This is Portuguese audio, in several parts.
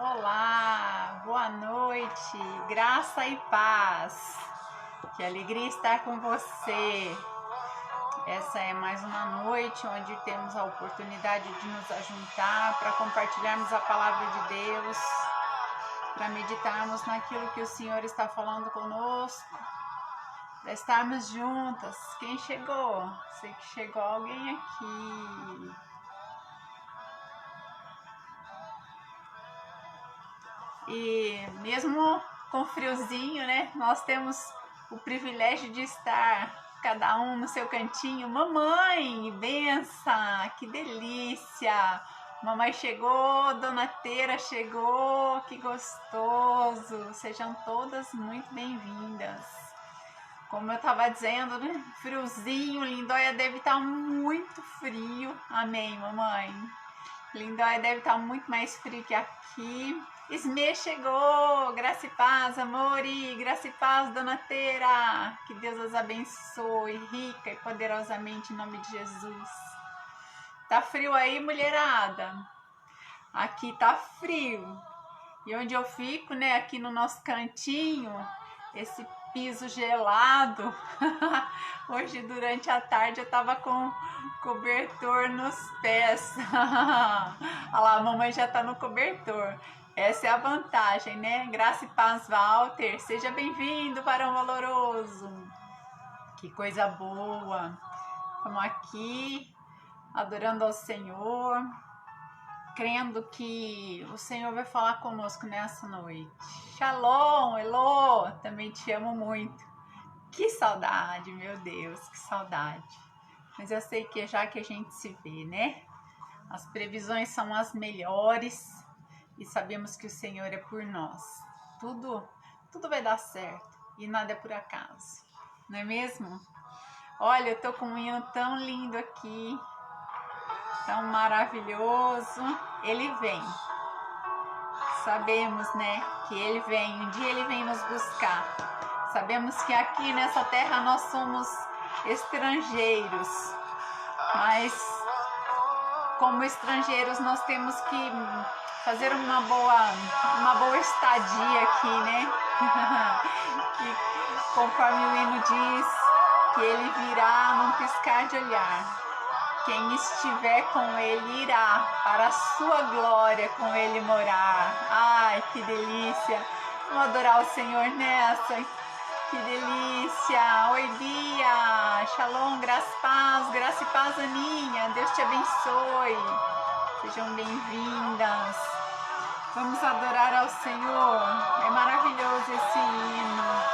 Olá, boa noite, graça e paz. Que alegria estar com você. Essa é mais uma noite onde temos a oportunidade de nos ajuntar para compartilharmos a palavra de Deus, para meditarmos naquilo que o Senhor está falando conosco, para estarmos juntas. Quem chegou? Sei que chegou alguém aqui. E mesmo com friozinho, né? Nós temos o privilégio de estar cada um no seu cantinho. Mamãe, benção, que delícia! Mamãe chegou, Dona Teira chegou, que gostoso! Sejam todas muito bem-vindas. Como eu estava dizendo, né? Friozinho, Lindóia deve estar muito frio. Amém, mamãe? Lindóia deve estar muito mais frio que aqui. Ismê chegou, graça e paz, amore, graça e paz, Dona Teira, que Deus as abençoe, rica e poderosamente, em nome de Jesus. Tá frio aí, mulherada? Aqui tá frio, e onde eu fico, né, aqui no nosso cantinho, esse piso gelado, hoje durante a tarde eu tava com cobertor nos pés. Olha lá, a mamãe já tá no cobertor. Essa é a vantagem, né? Graça e paz, Walter. Seja bem-vindo, varão valoroso. Que coisa boa. Estamos aqui adorando ao Senhor, crendo que o Senhor vai falar conosco nessa noite. Shalom, Elô, também te amo muito. Que saudade, meu Deus, que saudade. Mas eu sei que já que a gente se vê, né? As previsões são as melhores e sabemos que o Senhor é por nós. Tudo vai dar certo e nada é por acaso, não é mesmo? Olha, eu tô com um manhã tão lindo aqui, tão maravilhoso. Ele vem. Sabemos, né, que ele vem, um dia ele vem nos buscar. Sabemos que aqui nessa terra nós somos estrangeiros, mas como estrangeiros nós temos que fazer uma boa estadia aqui, né? E conforme o hino diz, que ele virá num piscar de olhar. Quem estiver com ele irá para a sua glória com ele morar. Ai, que delícia! Vamos adorar o Senhor nessa. Que delícia! Oi, Bia! Shalom, graça e paz, Aninha. Deus te abençoe. Sejam bem-vindas. Vamos adorar ao Senhor. É maravilhoso esse hino.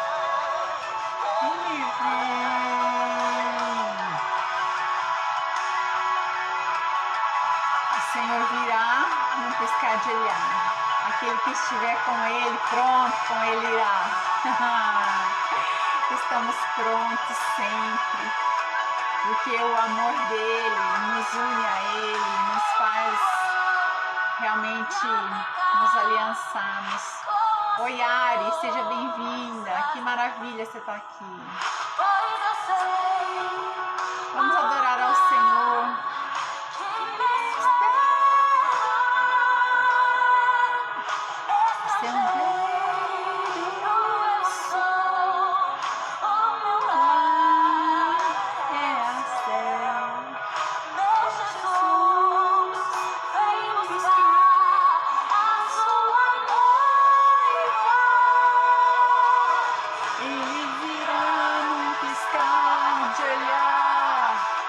O Senhor virá num piscar de olhar. Aquele que estiver com ele, pronto, com ele irá. Estamos prontos sempre, porque o amor dele nos une a ele, nos faz realmente nos aliançarmos. Oi, Ari, seja bem-vinda. Que maravilha você está aqui. Vamos adorar ao Senhor.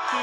Que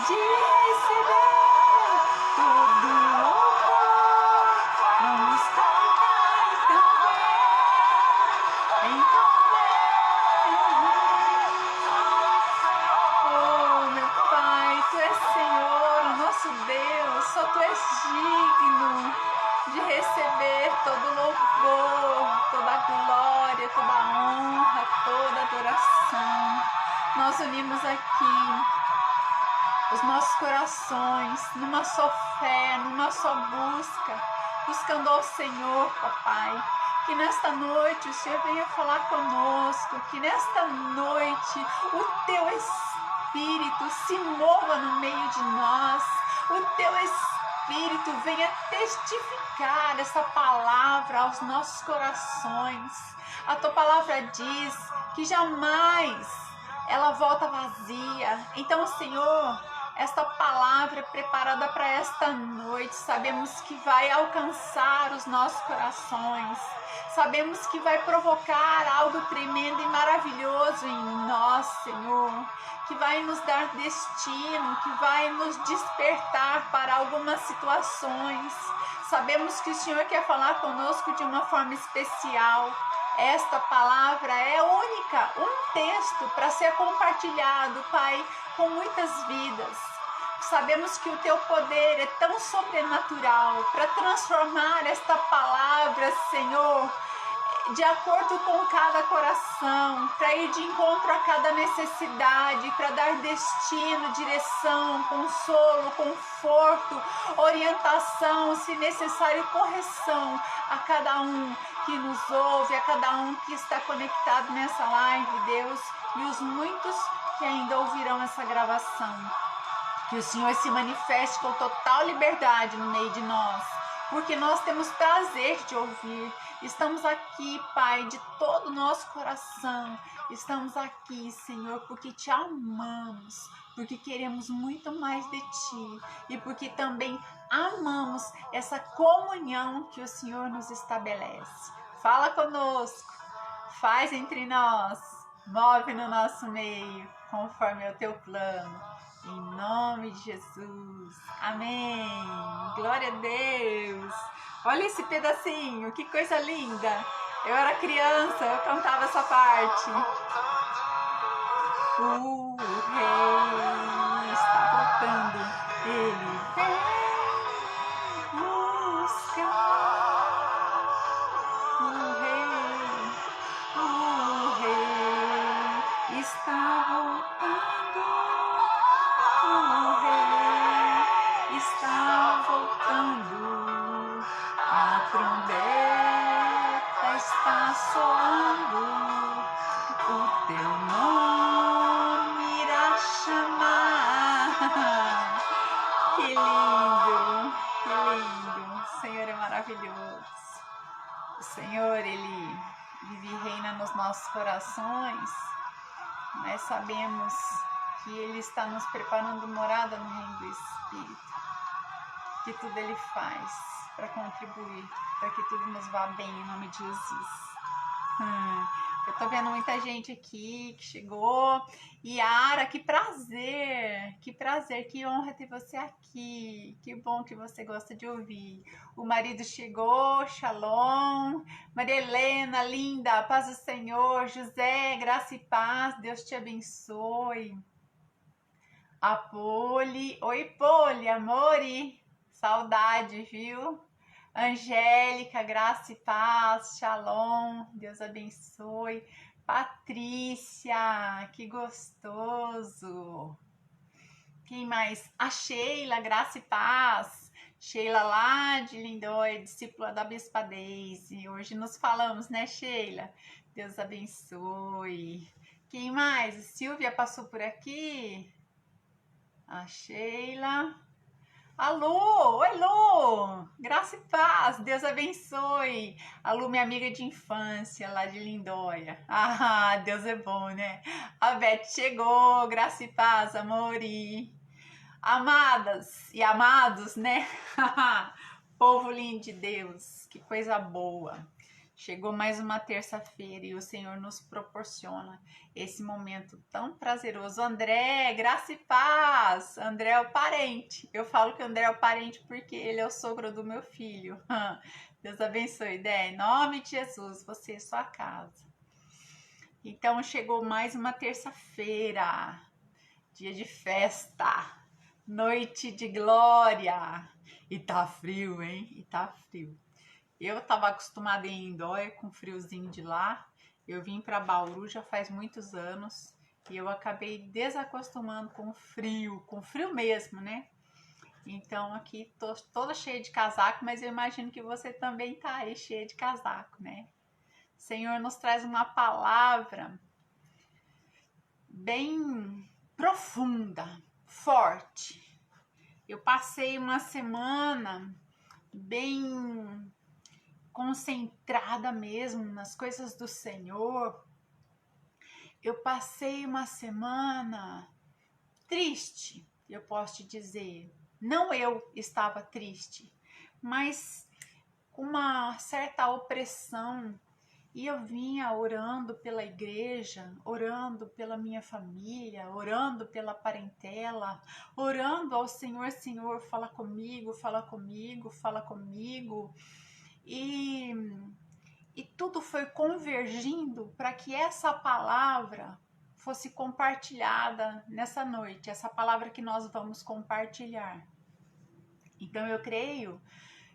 de receber todo louvor. Vamos cantar então vem. Oh, meu Pai, Tu és Senhor, o nosso Deus, só Tu és digno de receber todo louvor, toda glória, toda honra, toda adoração. Nós unimos aqui os nossos corações numa só fé, numa só busca, buscando ao Senhor, papai. Que nesta noite o Senhor venha falar conosco, que nesta noite o Teu Espírito se mova no meio de nós, o Teu Espírito venha testificar essa palavra aos nossos corações. A Tua palavra diz que jamais ela volta vazia. Então, Senhor, esta palavra preparada para esta noite, sabemos que vai alcançar os nossos corações. Sabemos que vai provocar algo tremendo e maravilhoso em nós, Senhor. Que vai nos dar destino, que vai nos despertar para algumas situações. Sabemos que o Senhor quer falar conosco de uma forma especial. Esta palavra é única, um texto para ser compartilhado, Pai, com muitas vidas. Sabemos que o Teu poder é tão sobrenatural para transformar esta palavra, Senhor, de acordo com cada coração, para ir de encontro a cada necessidade, para dar destino, direção, consolo, conforto, orientação, se necessário, correção a cada um que nos ouve, a cada um que está conectado nessa live, Deus, e os muitos que ainda ouvirão essa gravação. Que o Senhor se manifeste com total liberdade no meio de nós, porque nós temos prazer de ouvir. Estamos aqui, Pai, de todo o nosso coração. Estamos aqui, Senhor, porque Te amamos, porque queremos muito mais de Ti e porque também amamos essa comunhão que o Senhor nos estabelece. Fala conosco, faz entre nós, move no nosso meio, conforme é o Teu plano. Em nome de Jesus. Amém. Glória a Deus. Olha esse pedacinho, que coisa linda. Eu era criança, eu cantava essa parte. O rei está voltando. Ele vem buscar. O rei está voltando. Está voltando, a trombeta está soando, o Teu nome irá chamar. Que lindo, que lindo. O Senhor é maravilhoso. O Senhor, Ele vive e reina nos nossos corações. Nós sabemos que Ele está nos preparando morada no reino do Espírito. Que tudo Ele faz para contribuir, para que tudo nos vá bem em nome de Jesus. Eu tô vendo muita gente aqui que chegou. Yara, que prazer, que honra ter você aqui. Que bom que você gosta de ouvir. O marido chegou, shalom. Maria Helena, linda, paz do Senhor. José, graça e paz, Deus te abençoe. A Poli, oi Poli, amore. Saudade, viu? Angélica, graça e paz, shalom, Deus abençoe. Patrícia, que gostoso. Quem mais? A Sheila, graça e paz. Sheila lá de Lindóia, discípula da Bispa Deise. Hoje nos falamos, né, Sheila? Deus abençoe. Quem mais? A Silvia passou por aqui. A Sheila. Alô, oi Lu, graça e paz, Deus abençoe. A Lu, minha amiga de infância lá de Lindóia. Ah, Deus é bom, né? A Beth chegou, graça e paz, amore. Amadas e amados, né? Povo lindo de Deus, que coisa boa. Chegou mais uma terça-feira e o Senhor nos proporciona esse momento tão prazeroso. André, graça e paz! André é o parente. Eu falo que o André é o parente porque ele é o sogro do meu filho. Deus abençoe, Dé. Em nome de Jesus, você e sua casa. Então chegou mais uma terça-feira, dia de festa, noite de glória. E tá frio, hein? E tá frio. Eu estava acostumada em Indóia com o friozinho de lá. Eu vim para Bauru já faz muitos anos e eu acabei desacostumando com frio mesmo, né? Então aqui tô toda cheia de casaco, mas eu imagino que você também tá aí cheia de casaco, né? O Senhor nos traz uma palavra bem profunda, forte. Eu passei uma semana bem concentrada mesmo nas coisas do Senhor. Eu passei uma semana triste, eu posso te dizer. Não eu estava triste, mas com uma certa opressão. E eu vinha orando pela igreja, orando pela minha família, orando pela parentela, orando ao Senhor, Senhor, fala comigo, fala comigo, fala comigo. E tudo foi convergindo para que essa palavra fosse compartilhada nessa noite, essa palavra que nós vamos compartilhar. Então eu creio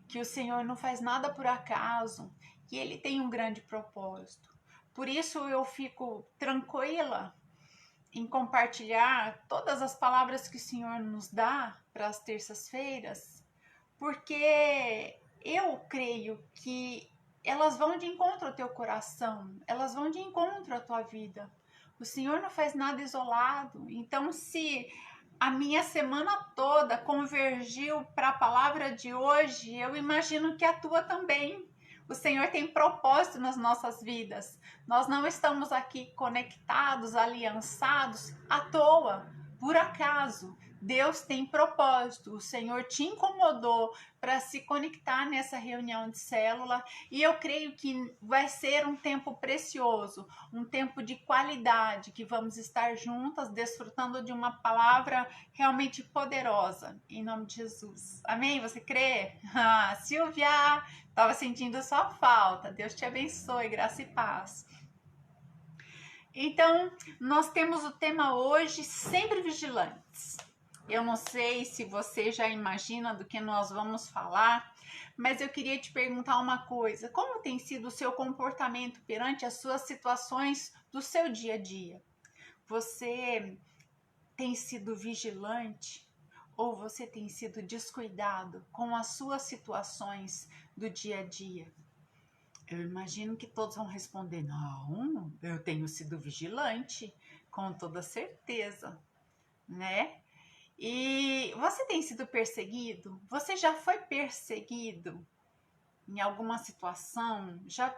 que o Senhor não faz nada por acaso, que Ele tem um grande propósito. Por isso eu fico tranquila em compartilhar todas as palavras que o Senhor nos dá para as terças-feiras, porque eu creio que elas vão de encontro ao teu coração, elas vão de encontro à tua vida. O Senhor não faz nada isolado. Então, se a minha semana toda convergiu para a palavra de hoje, eu imagino que a tua também. O Senhor tem propósito nas nossas vidas. Nós não estamos aqui conectados, aliançados à toa, por acaso. Deus tem propósito. O Senhor te incomodou para se conectar nessa reunião de célula e eu creio que vai ser um tempo precioso, um tempo de qualidade, que vamos estar juntas desfrutando de uma palavra realmente poderosa, em nome de Jesus. Amém? Você crê? Silvia, estava sentindo sua falta. Deus te abençoe, graça e paz. Então, nós temos o tema hoje, sempre vigilantes. Eu não sei se você já imagina do que nós vamos falar, mas eu queria te perguntar uma coisa. Como tem sido o seu comportamento perante as suas situações do seu dia a dia? Você tem sido vigilante ou você tem sido descuidado com as suas situações do dia a dia? Eu imagino que todos vão responder, não, eu tenho sido vigilante, com toda certeza, né? E você tem sido perseguido? Você já foi perseguido em alguma situação? Já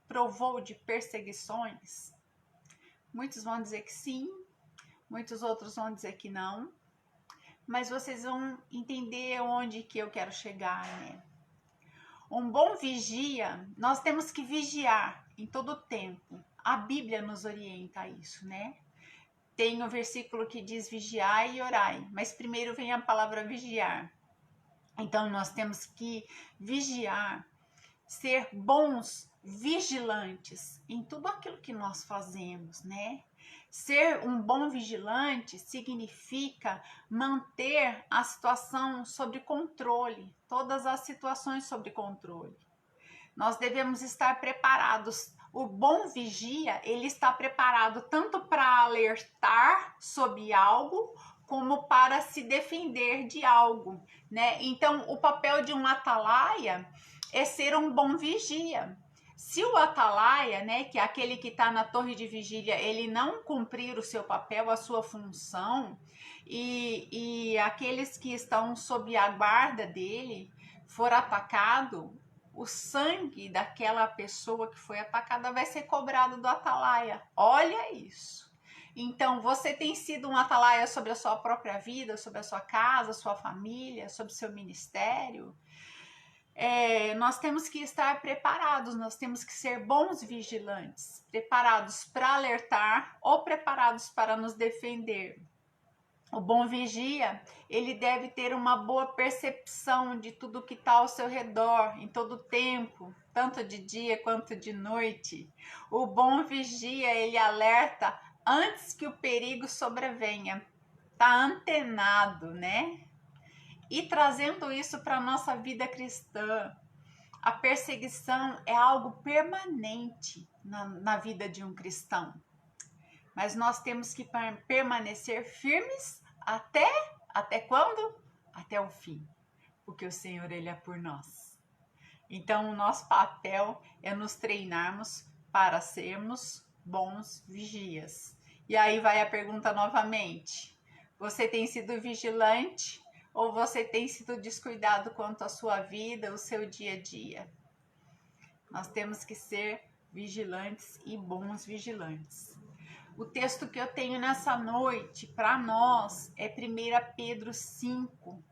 provou de perseguições? Muitos vão dizer que sim, muitos outros vão dizer que não. Mas vocês vão entender onde que eu quero chegar, né? Um bom vigia, nós temos que vigiar em todo o tempo. A Bíblia nos orienta a isso, né? Tem o versículo que diz vigiai e orai, mas primeiro vem a palavra vigiar. Então nós temos que vigiar, ser bons vigilantes em tudo aquilo que nós fazemos, né? Ser um bom vigilante significa manter a situação sob controle, todas as situações sob controle. Nós devemos estar preparados. O bom vigia, ele está preparado tanto para alertar sobre algo, como para se defender de algo, né? Então, o papel de um atalaia é ser um bom vigia. Se o atalaia, né, que é aquele que está na torre de vigília, ele não cumprir o seu papel, a sua função, e aqueles que estão sob a guarda dele for atacado, o sangue daquela pessoa que foi atacada vai ser cobrado do atalaia. Olha isso. Então, você tem sido um atalaia sobre a sua própria vida, sobre a sua casa, sua família, sobre o seu ministério? nós temos que estar preparados, nós temos que ser bons vigilantes, preparados para alertar ou preparados para nos defender. O bom vigia, ele deve ter uma boa percepção de tudo que está ao seu redor, em todo o tempo, tanto de dia quanto de noite. O bom vigia, ele alerta antes que o perigo sobrevenha. Está antenado, né? E trazendo isso para a nossa vida cristã, a perseguição é algo permanente na vida de um cristão. Mas nós temos que permanecer firmes até quando? Até o fim. Porque o Senhor, Ele é por nós. Então, o nosso papel é nos treinarmos para sermos bons vigias. E aí vai a pergunta novamente. Você tem sido vigilante ou você tem sido descuidado quanto à sua vida, o seu dia a dia? Nós temos que ser vigilantes e bons vigilantes. O texto que eu tenho nessa noite para nós é 1 Pedro 5,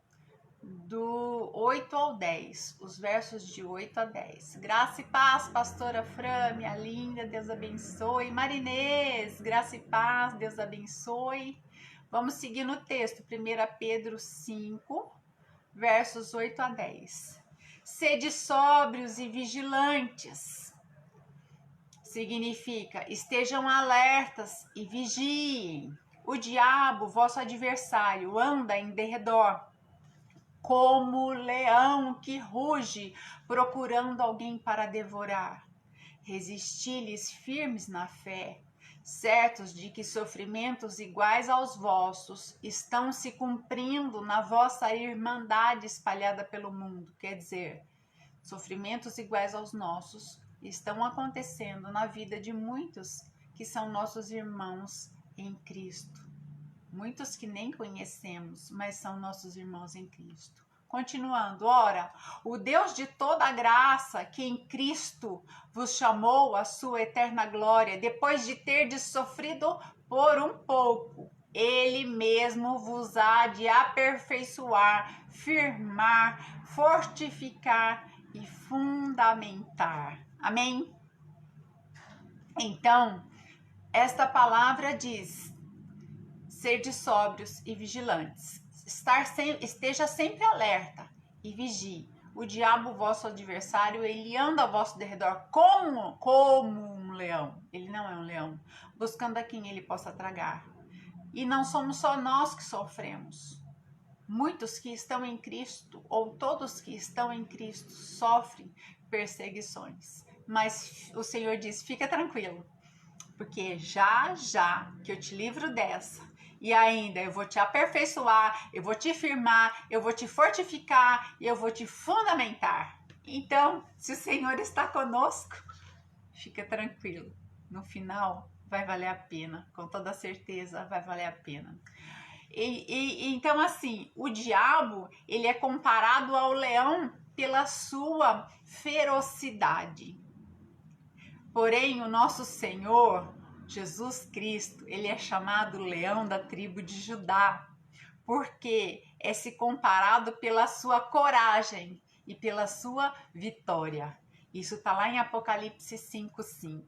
do 8 ao 10, os versos de 8 a 10. Graça e paz, pastora Fran, minha linda, Deus abençoe. Marinês, graça e paz, Deus abençoe. Vamos seguir no texto, 1 Pedro 5, versos 8 a 10. Sede sóbrios e vigilantes. Significa, estejam alertas e vigiem. O diabo, vosso adversário, anda em derredor, como leão que ruge, procurando alguém para devorar. Resisti-lhes firmes na fé, certos de que sofrimentos iguais aos vossos estão se cumprindo na vossa irmandade espalhada pelo mundo. Quer dizer, sofrimentos iguais aos nossos estão acontecendo na vida de muitos que são nossos irmãos em Cristo. Muitos que nem conhecemos, mas são nossos irmãos em Cristo. Continuando, ora, o Deus de toda a graça, que em Cristo vos chamou à sua eterna glória, depois de terdes sofrido por um pouco, Ele mesmo vos há de aperfeiçoar, firmar, fortificar e fundamentar. Amém? Então, esta palavra diz: sede sóbrios e vigilantes. Esteja sempre alerta e vigie. O diabo, vosso adversário, ele anda ao vosso derredor como um leão. Ele não é um leão, buscando a quem ele possa tragar. E não somos só nós que sofremos. Muitos que estão em Cristo, ou todos que estão em Cristo, sofrem perseguições. Mas o Senhor diz, fica tranquilo, porque já que eu te livro dessa, e ainda eu vou te aperfeiçoar, eu vou te firmar, eu vou te fortificar e eu vou te fundamentar. Então, se o Senhor está conosco, fica tranquilo. No final, vai valer a pena, com toda certeza vai valer a pena. Então, assim, o diabo, ele é comparado ao leão pela sua ferocidade. Porém, o nosso Senhor, Jesus Cristo, ele é chamado leão da tribo de Judá, porque é se comparado pela sua coragem e pela sua vitória. Isso está lá em Apocalipse 5:5.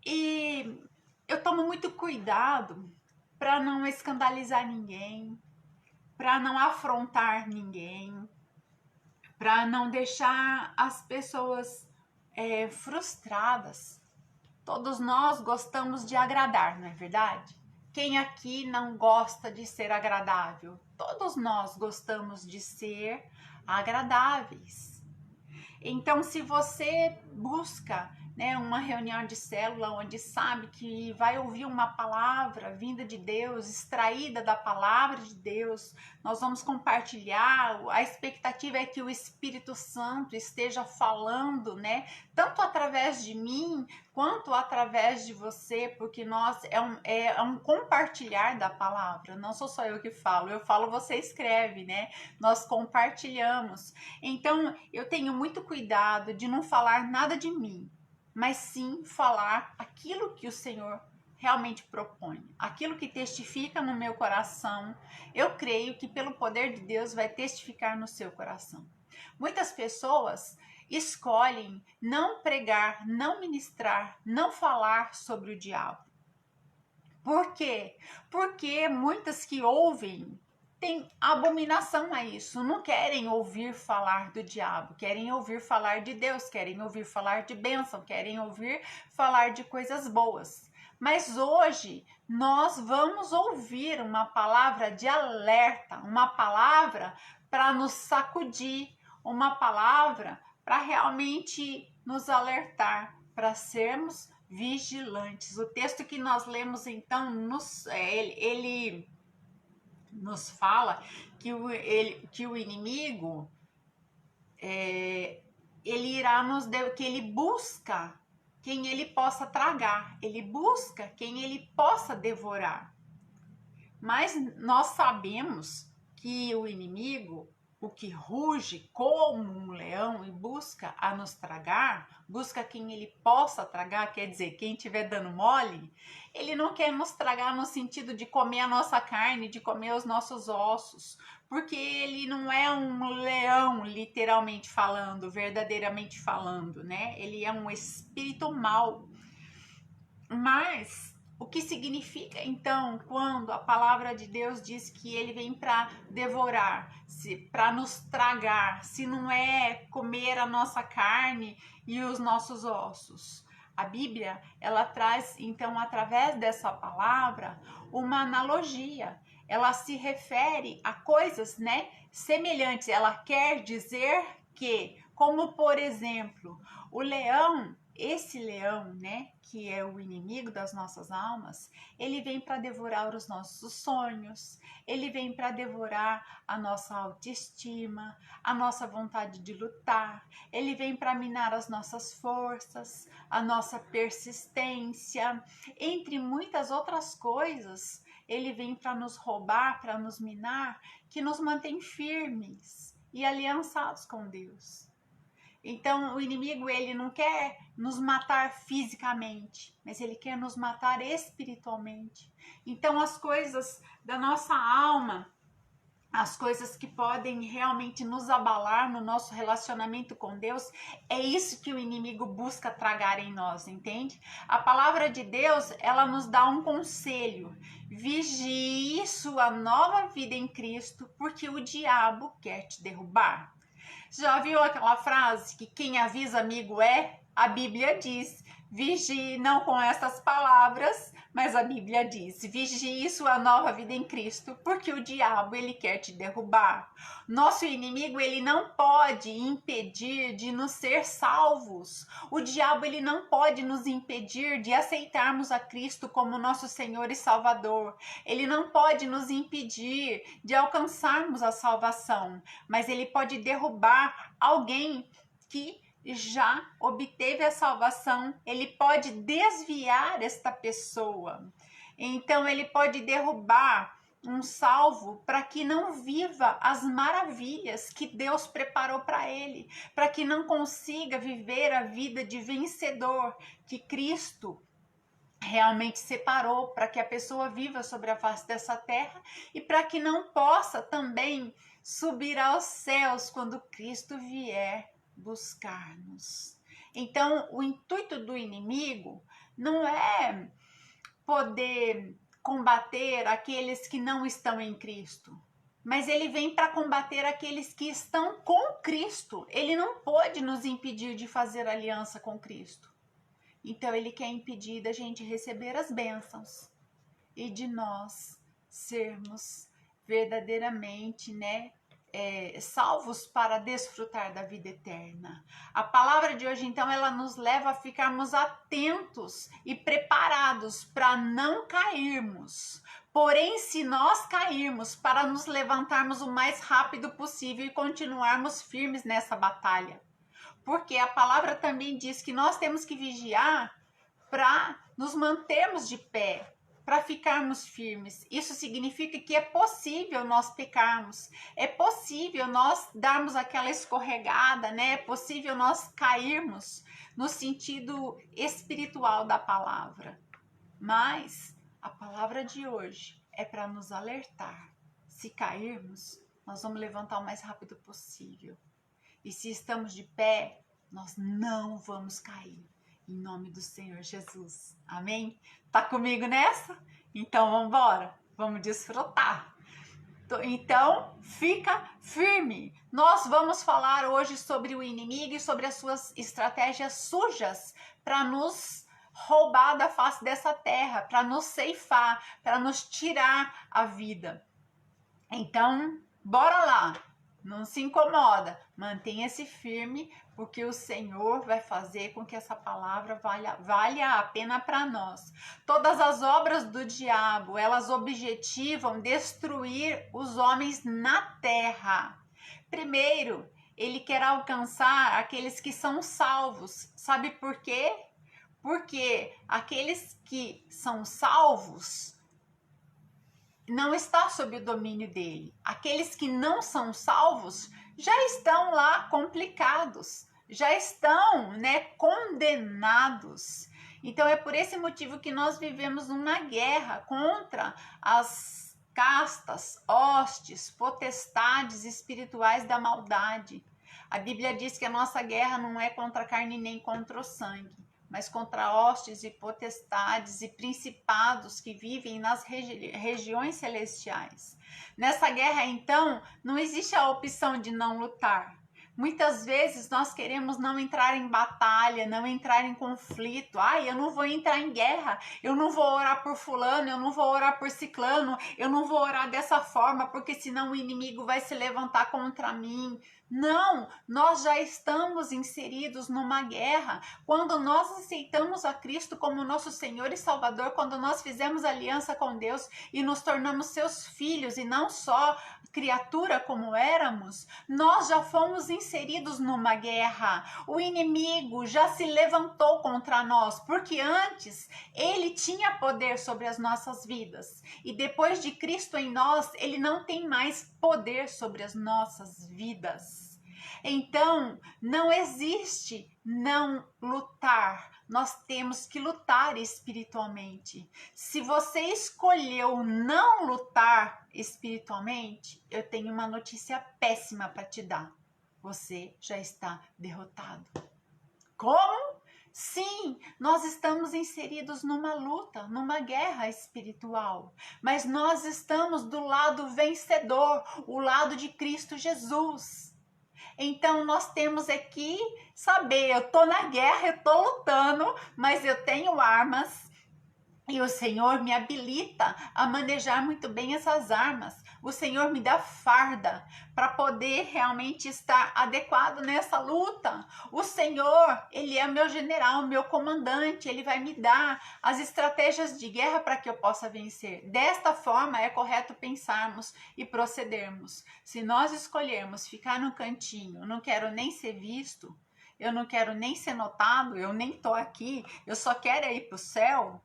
E eu tomo muito cuidado para não escandalizar ninguém, para não afrontar ninguém, para não deixar as pessoas frustradas. Todos nós gostamos de agradar, não é verdade? Quem aqui não gosta de ser agradável? Todos nós gostamos de ser agradáveis. Então, se você busca uma reunião de célula onde sabe que vai ouvir uma palavra vinda de Deus, extraída da palavra de Deus, nós vamos compartilhar, a expectativa é que o Espírito Santo esteja falando, tanto através de mim, quanto através de você, porque é um compartilhar da palavra, não sou só eu que falo, você escreve, nós compartilhamos. Então, eu tenho muito cuidado de não falar nada de mim, mas sim falar aquilo que o Senhor realmente propõe, aquilo que testifica no meu coração. Eu creio que pelo poder de Deus vai testificar no seu coração. Muitas pessoas escolhem não pregar, não ministrar, não falar sobre o diabo. Por quê? Porque muitas que ouvem têm abominação a isso, não querem ouvir falar do diabo, querem ouvir falar de Deus, querem ouvir falar de bênção, querem ouvir falar de coisas boas. Mas hoje nós vamos ouvir uma palavra de alerta, uma palavra para nos sacudir, uma palavra para realmente nos alertar, para sermos vigilantes. O texto que nós lemos então, ele nos fala que o inimigo, ele irá que ele busca quem ele possa tragar, ele busca quem ele possa devorar. Mas nós sabemos que o inimigo, o que ruge como um leão e busca a nos tragar, busca quem ele possa tragar, quer dizer, quem estiver dando mole, ele não quer nos tragar no sentido de comer a nossa carne, de comer os nossos ossos, porque ele não é um leão, literalmente falando, verdadeiramente falando, né? Ele é um espírito mau. Mas o que significa então quando a palavra de Deus diz que ele vem para devorar, para nos tragar, se não é comer a nossa carne e os nossos ossos? A Bíblia, ela traz então através dessa palavra uma analogia. Ela se refere a coisas, né, semelhantes. Ela quer dizer que, como por exemplo, o leão, esse leão, né, que é o inimigo das nossas almas, ele vem para devorar os nossos sonhos, ele vem para devorar a nossa autoestima, a nossa vontade de lutar, ele vem para minar as nossas forças, a nossa persistência, entre muitas outras coisas. Ele vem para nos roubar, para nos minar, que nos mantém firmes e aliançados com Deus. Então, o inimigo, ele não quer nos matar fisicamente, mas ele quer nos matar espiritualmente. Então, as coisas da nossa alma, as coisas que podem realmente nos abalar no nosso relacionamento com Deus, é isso que o inimigo busca tragar em nós, entende? A palavra de Deus, ela nos dá um conselho: vigie sua nova vida em Cristo, porque o diabo quer te derrubar. Já viu aquela frase que quem avisa amigo é? A Bíblia diz: vigie, não com essas palavras, mas a Bíblia diz: vigie sua nova vida em Cristo, porque o diabo, ele quer te derrubar. Nosso inimigo, ele não pode impedir de nos ser salvos. O diabo, ele não pode nos impedir de aceitarmos a Cristo como nosso Senhor e Salvador. Ele não pode nos impedir de alcançarmos a salvação, mas ele pode derrubar alguém que já obteve a salvação. Ele pode desviar esta pessoa. Então ele pode derrubar um salvo para que não viva as maravilhas que Deus preparou para ele, para que não consiga viver a vida de vencedor que Cristo realmente separou para que a pessoa viva sobre a face dessa terra, e para que não possa também subir aos céus quando Cristo vier buscar-nos. Então, o intuito do inimigo não é poder combater aqueles que não estão em Cristo, mas ele vem para combater aqueles que estão com Cristo. Ele não pode nos impedir de fazer aliança com Cristo. Então ele quer impedir da gente receber as bênçãos e de nós sermos verdadeiramente, né, salvos para desfrutar da vida eterna. A palavra de hoje, então, ela nos leva a ficarmos atentos e preparados para não cairmos. Porém, se nós cairmos, para nos levantarmos o mais rápido possível e continuarmos firmes nessa batalha. Porque a palavra também diz que nós temos que vigiar para nos mantermos de pé, para ficarmos firmes. Isso significa que é possível nós pecarmos, é possível nós darmos aquela escorregada, né? É possível nós cairmos no sentido espiritual da palavra. Mas a palavra de hoje é para nos alertar. Se cairmos, nós vamos levantar o mais rápido possível. E se estamos de pé, nós não vamos cair. Em nome do Senhor Jesus. Amém? Tá comigo nessa? Então vamos embora. Vamos desfrutar. Então, fica firme. Nós vamos falar hoje sobre o inimigo e sobre as suas estratégias sujas para nos roubar da face dessa terra, para nos ceifar, para nos tirar a vida. Então, bora lá. Não se incomoda, mantenha-se firme, porque o Senhor vai fazer com que essa palavra valha a pena para nós. Todas as obras do diabo, elas objetivam destruir os homens na terra. Primeiro, ele quer alcançar aqueles que são salvos. Sabe por quê? Porque aqueles que são salvos não está sob o domínio dele. Aqueles que não são salvos já estão lá complicados, já estão, condenados. Então é por esse motivo que nós vivemos uma guerra contra as castas, hostes, potestades espirituais da maldade. A Bíblia diz que a nossa guerra não é contra a carne nem contra o sangue, mas contra hostes e potestades e principados que vivem nas regiões celestiais. Nessa guerra, então, não existe a opção de não lutar. Muitas vezes nós queremos não entrar em batalha, não entrar em conflito. Eu não vou entrar em guerra, eu não vou orar por fulano, eu não vou orar por ciclano, eu não vou orar dessa forma, porque senão o inimigo vai se levantar contra mim. Não, nós já estamos inseridos numa guerra. Quando nós aceitamos a Cristo como nosso Senhor e Salvador, quando nós fizemos aliança com Deus e nos tornamos seus filhos e não só criatura como éramos, nós já fomos inseridos numa guerra. O inimigo já se levantou contra nós, porque antes ele tinha poder sobre as nossas vidas. E depois de Cristo em nós, ele não tem mais poder sobre as nossas vidas. Então, não existe não lutar. Nós temos que lutar espiritualmente. Se você escolheu não lutar espiritualmente, eu tenho uma notícia péssima para te dar. Você já está derrotado. Como? Sim, nós estamos inseridos numa luta, numa guerra espiritual, mas nós estamos do lado vencedor, o lado de Cristo Jesus. Então nós temos que saber, eu tô na guerra, eu tô lutando, mas eu tenho armas e o Senhor me habilita a manejar muito bem essas armas. O Senhor me dá farda para poder realmente estar adequado nessa luta. O Senhor, Ele é meu general, meu comandante, Ele vai me dar as estratégias de guerra para que eu possa vencer. Desta forma é correto pensarmos e procedermos. Se nós escolhermos ficar no cantinho, não quero nem ser visto, eu não quero nem ser notado, eu nem estou aqui, eu só quero ir para o céu,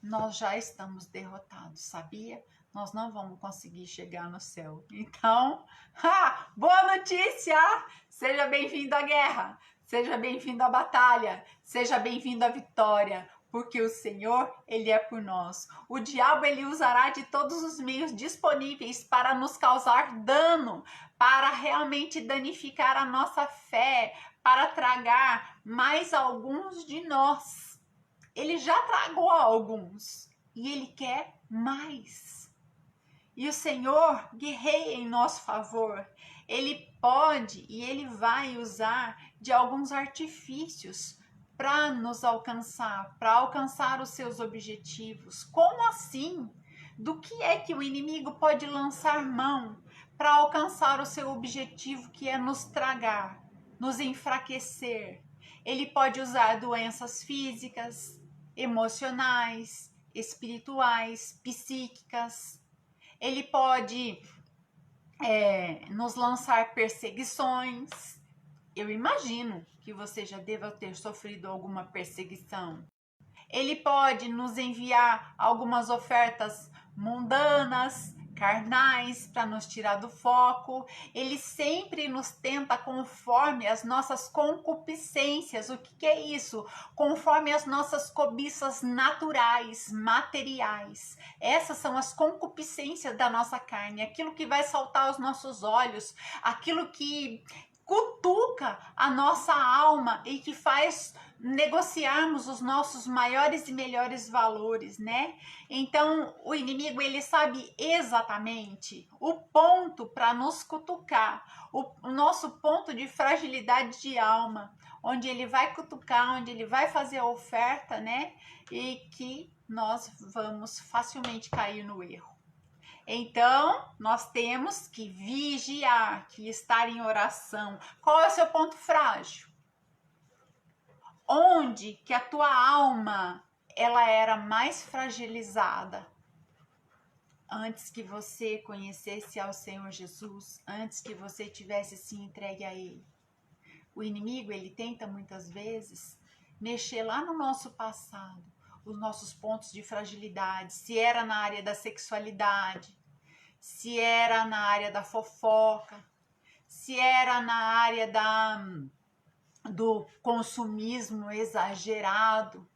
nós já estamos derrotados, sabia? Nós não vamos conseguir chegar no céu. Então, boa notícia! Seja bem-vindo à guerra, seja bem-vindo à batalha, seja bem-vindo à vitória, porque o Senhor, Ele é por nós. O diabo, ele usará de todos os meios disponíveis para nos causar dano, para realmente danificar a nossa fé, para tragar mais alguns de nós. Ele já tragou alguns e Ele quer mais. E o Senhor guerreia em nosso favor. Ele pode e Ele vai usar de alguns artifícios para nos alcançar, para alcançar os seus objetivos. Como assim? Do que é que o inimigo pode lançar mão para alcançar o seu objetivo, que é nos tragar, nos enfraquecer? Ele pode usar doenças físicas, emocionais, espirituais, psíquicas. Ele pode nos lançar perseguições. Eu imagino que você já deva ter sofrido alguma perseguição. Ele pode nos enviar algumas ofertas mundanas, carnais, para nos tirar do foco. Ele sempre nos tenta conforme as nossas concupiscências. O que é isso? Conforme as nossas cobiças naturais, materiais. Essas são as concupiscências da nossa carne, aquilo que vai saltar aos nossos olhos, aquilo que cutuca a nossa alma e que faz negociarmos os nossos maiores e melhores valores, né? Então, o inimigo, ele sabe exatamente o ponto para nos cutucar, o nosso ponto de fragilidade de alma, onde ele vai cutucar, onde ele vai fazer a oferta, né? E que nós vamos facilmente cair no erro. Então, nós temos que vigiar, que estar em oração. Qual é o seu ponto frágil? Onde que a tua alma ela era mais fragilizada? Antes que você conhecesse ao Senhor Jesus, antes que você tivesse se entregue a Ele. O inimigo, ele tenta muitas vezes mexer lá no nosso passado, os nossos pontos de fragilidade, se era na área da sexualidade, se era na área da fofoca, se era na área do consumismo exagerado,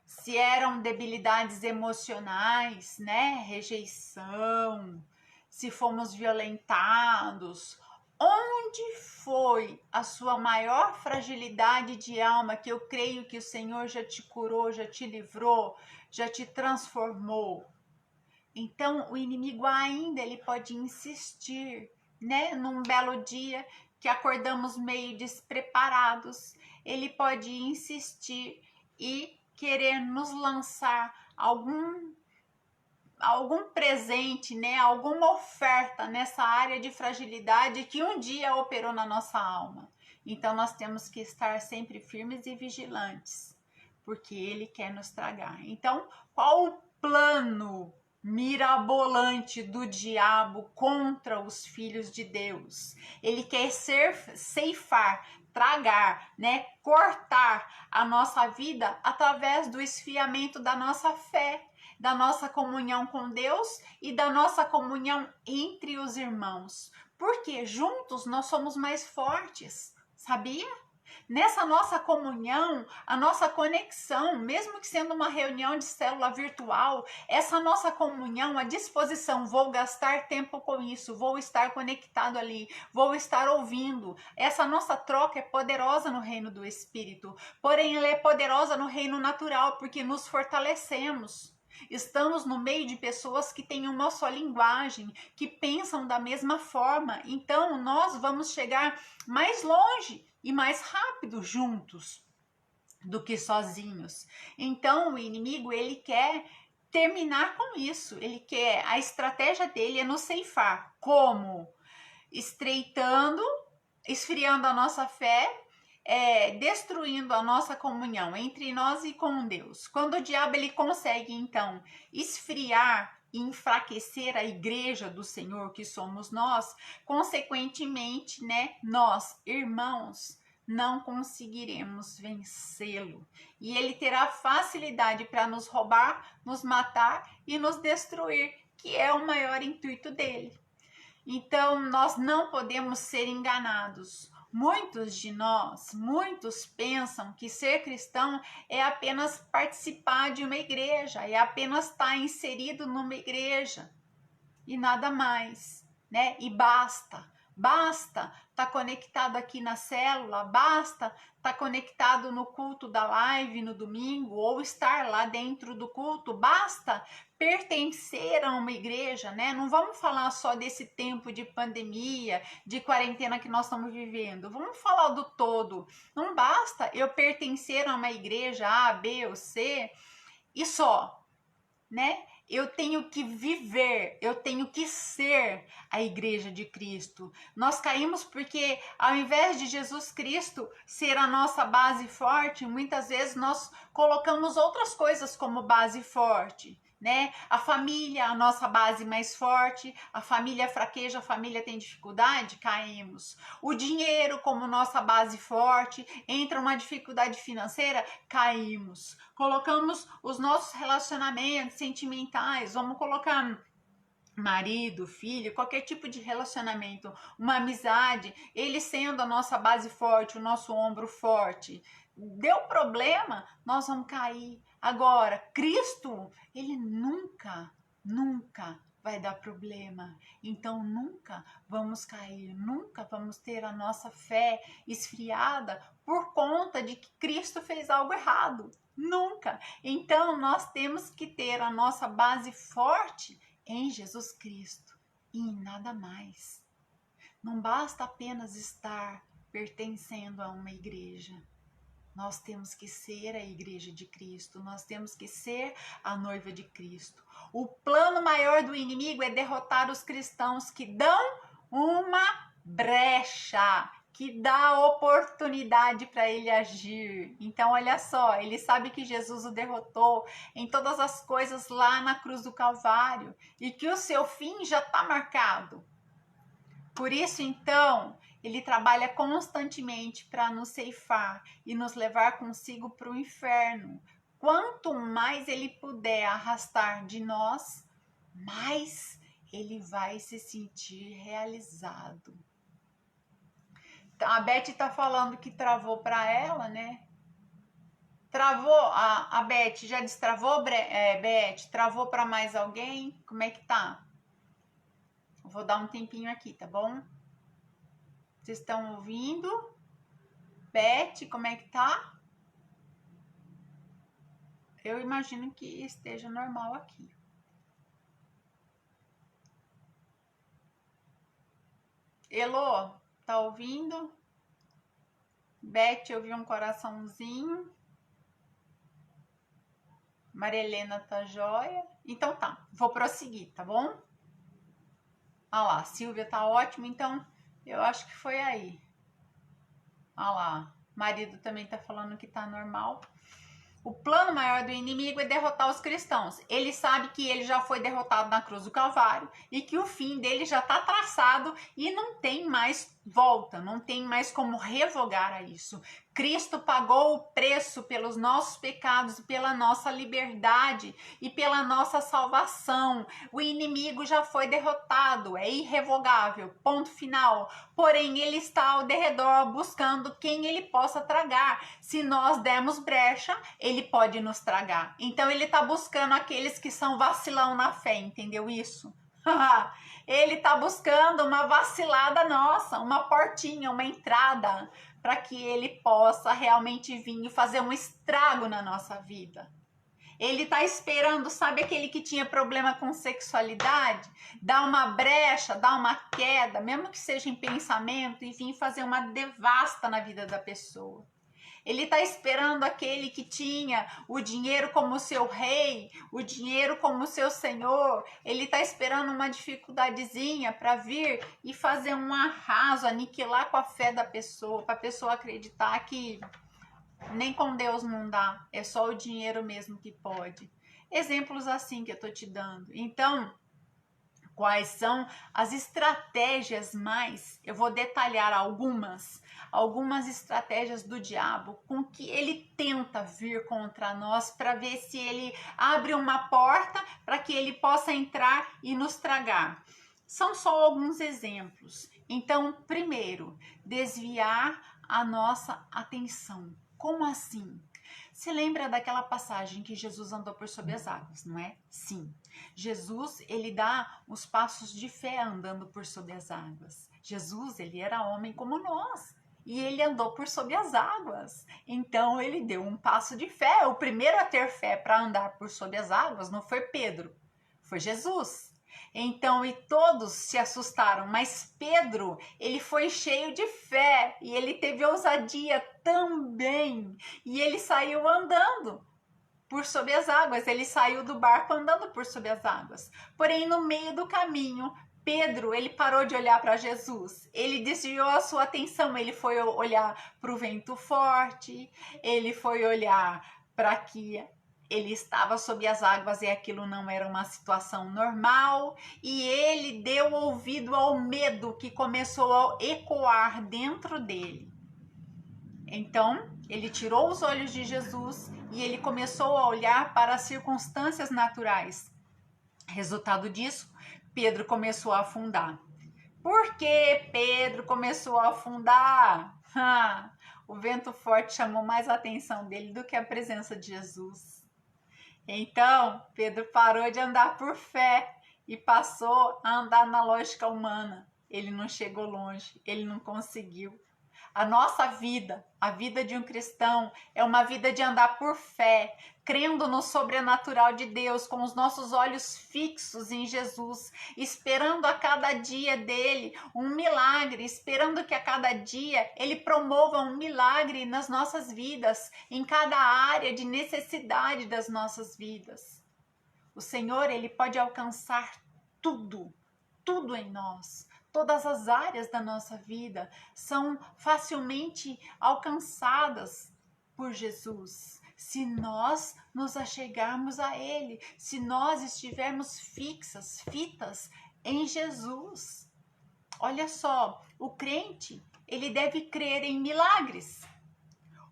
se eram debilidades emocionais, né? Rejeição, se fomos violentados. Onde foi a sua maior fragilidade de alma, que eu creio que o Senhor já te curou, já te livrou, já te transformou? Então, o inimigo ainda ele pode insistir, né? Num belo dia que acordamos meio despreparados, ele pode insistir e querer nos lançar algum presente, né? Alguma oferta nessa área de fragilidade que um dia operou na nossa alma. Então, nós temos que estar sempre firmes e vigilantes, porque ele quer nos tragar. Então, qual o plano mirabolante do diabo contra os filhos de Deus? Ele quer ceifar, tragar, né, cortar a nossa vida através do esfriamento da nossa fé, da nossa comunhão com Deus e da nossa comunhão entre os irmãos. Porque juntos nós somos mais fortes, sabia? Nessa nossa comunhão, a nossa conexão, mesmo que sendo uma reunião de célula virtual, essa nossa comunhão, a disposição, vou gastar tempo com isso, vou estar conectado ali, vou estar ouvindo. Essa nossa troca é poderosa no reino do Espírito, porém ela é poderosa no reino natural, porque nos fortalecemos. Estamos no meio de pessoas que têm uma só linguagem, que pensam da mesma forma, então nós vamos chegar mais longe e mais rápido juntos do que sozinhos. Então o inimigo, ele quer terminar com isso, ele quer, a estratégia dele é nos ceifar. Como? Estreitando, esfriando a nossa fé, destruindo a nossa comunhão entre nós e com Deus. Quando o diabo ele consegue então esfriar e enfraquecer a igreja do Senhor, que somos nós, consequentemente, né, nós, irmãos, não conseguiremos vencê-lo. E ele terá facilidade para nos roubar, nos matar e nos destruir, que é o maior intuito dele. Então, nós não podemos ser enganados. Muitos pensam que ser cristão é apenas participar de uma igreja, é apenas estar inserido numa igreja e nada mais, né? E basta estar conectado aqui na célula, basta estar conectado no culto da live no domingo ou estar lá dentro do culto, basta pertencer a uma igreja, né? Não vamos falar só desse tempo de pandemia, de quarentena que nós estamos vivendo, vamos falar do todo. Não basta eu pertencer a uma igreja A, B ou C e só, né? Eu tenho que viver, eu tenho que ser a igreja de Cristo. Nós caímos porque ao invés de Jesus Cristo ser a nossa base forte, muitas vezes nós colocamos outras coisas como base forte, né? A família, a nossa base mais forte, a família fraqueja, a família tem dificuldade, caímos. O dinheiro como nossa base forte, entra uma dificuldade financeira, caímos. Colocamos os nossos relacionamentos sentimentais, vamos colocar marido, filho, qualquer tipo de relacionamento, uma amizade, ele sendo a nossa base forte, o nosso ombro forte. Deu problema, nós vamos cair. Agora, Cristo, ele nunca vai dar problema. Então nunca vamos cair, nunca vamos ter a nossa fé esfriada por conta de que Cristo fez algo errado. Nunca. Então nós temos que ter a nossa base forte em Jesus Cristo e em nada mais. Não basta apenas estar pertencendo a uma igreja. Nós temos que ser a igreja de Cristo, nós temos que ser a noiva de Cristo. O plano maior do inimigo é derrotar os cristãos que dão uma brecha, que dá oportunidade para ele agir. Então, olha só, ele sabe que Jesus o derrotou em todas as coisas lá na cruz do Calvário e que o seu fim já está marcado. Por isso, então, ele trabalha constantemente para nos ceifar e nos levar consigo para o inferno. Quanto mais ele puder arrastar de nós, mais ele vai se sentir realizado. A Beth está falando que travou para ela, né? Travou, a Beth já destravou, Beth? Travou para mais alguém? Como é que tá? Vou dar um tempinho aqui, tá bom? Vocês estão ouvindo? Beth, como é que tá? Eu imagino que esteja normal aqui. Elô, tá ouvindo? Beth, eu vi um coraçãozinho. Maria Helena tá joia. Então tá, vou prosseguir, tá bom? Ah lá, Silvia tá ótimo, então eu acho que foi aí. Ah lá, marido também tá falando que tá normal. O plano maior do inimigo é derrotar os cristãos. Ele sabe que ele já foi derrotado na cruz do Calvário e que o fim dele já está traçado e não tem mais volta, não tem mais como revogar a isso. Cristo pagou o preço pelos nossos pecados, pela nossa liberdade e pela nossa salvação. O inimigo já foi derrotado, é irrevogável, ponto final. Porém, ele está ao derredor buscando quem ele possa tragar. Se nós dermos brecha, ele pode nos tragar. Então, ele está buscando aqueles que são vacilão na fé, entendeu isso? Ele está buscando uma vacilada nossa, uma portinha, uma entrada, para que ele possa realmente vir e fazer um estrago na nossa vida. Ele está esperando, sabe aquele que tinha problema com sexualidade? Dar uma brecha, dar uma queda, mesmo que seja em pensamento, e vir fazer uma devasta na vida da pessoa. Ele está esperando aquele que tinha o dinheiro como seu rei, o dinheiro como seu senhor. Ele está esperando uma dificuldadezinha para vir e fazer um arraso, aniquilar com a fé da pessoa, para a pessoa acreditar que nem com Deus não dá, é só o dinheiro mesmo que pode. Exemplos assim que eu estou te dando. Então, quais são as estratégias mais? Eu vou detalhar algumas estratégias do diabo com que ele tenta vir contra nós para ver se ele abre uma porta para que ele possa entrar e nos tragar. São só alguns exemplos. Então, primeiro, desviar a nossa atenção. Como assim? Se lembra daquela passagem que Jesus andou por sobre as águas, não é? Sim. Jesus, ele dá os passos de fé andando por sobre as águas. Jesus, ele era homem como nós. E ele andou por sobre as águas. Então, ele deu um passo de fé. O primeiro a ter fé para andar por sobre as águas não foi Pedro, foi Jesus. Então, e todos se assustaram, mas Pedro, ele foi cheio de fé e ele teve ousadia também. E ele saiu andando por sobre as águas, ele saiu do barco andando por sobre as águas. Porém, no meio do caminho, Pedro, ele parou de olhar para Jesus, ele desviou a sua atenção, ele foi olhar para o vento forte, ele foi olhar para que ele estava sob as águas e aquilo não era uma situação normal, e ele deu ouvido ao medo que começou a ecoar dentro dele. Então, ele tirou os olhos de Jesus e ele começou a olhar para as circunstâncias naturais. Resultado disso, Pedro começou a afundar. Por que Pedro começou a afundar? O vento forte chamou mais a atenção dele do que a presença de Jesus. Então, Pedro parou de andar por fé e passou a andar na lógica humana. Ele não chegou longe, ele não conseguiu. A nossa vida, a vida de um cristão, é uma vida de andar por fé, crendo no sobrenatural de Deus, com os nossos olhos fixos em Jesus, esperando a cada dia dele um milagre, esperando que a cada dia ele promova um milagre nas nossas vidas, em cada área de necessidade das nossas vidas. O Senhor, ele pode alcançar tudo, tudo em nós. Todas as áreas da nossa vida são facilmente alcançadas por Jesus, se nós nos achegarmos a Ele, se nós estivermos fitas em Jesus. Olha só, o crente, ele deve crer em milagres.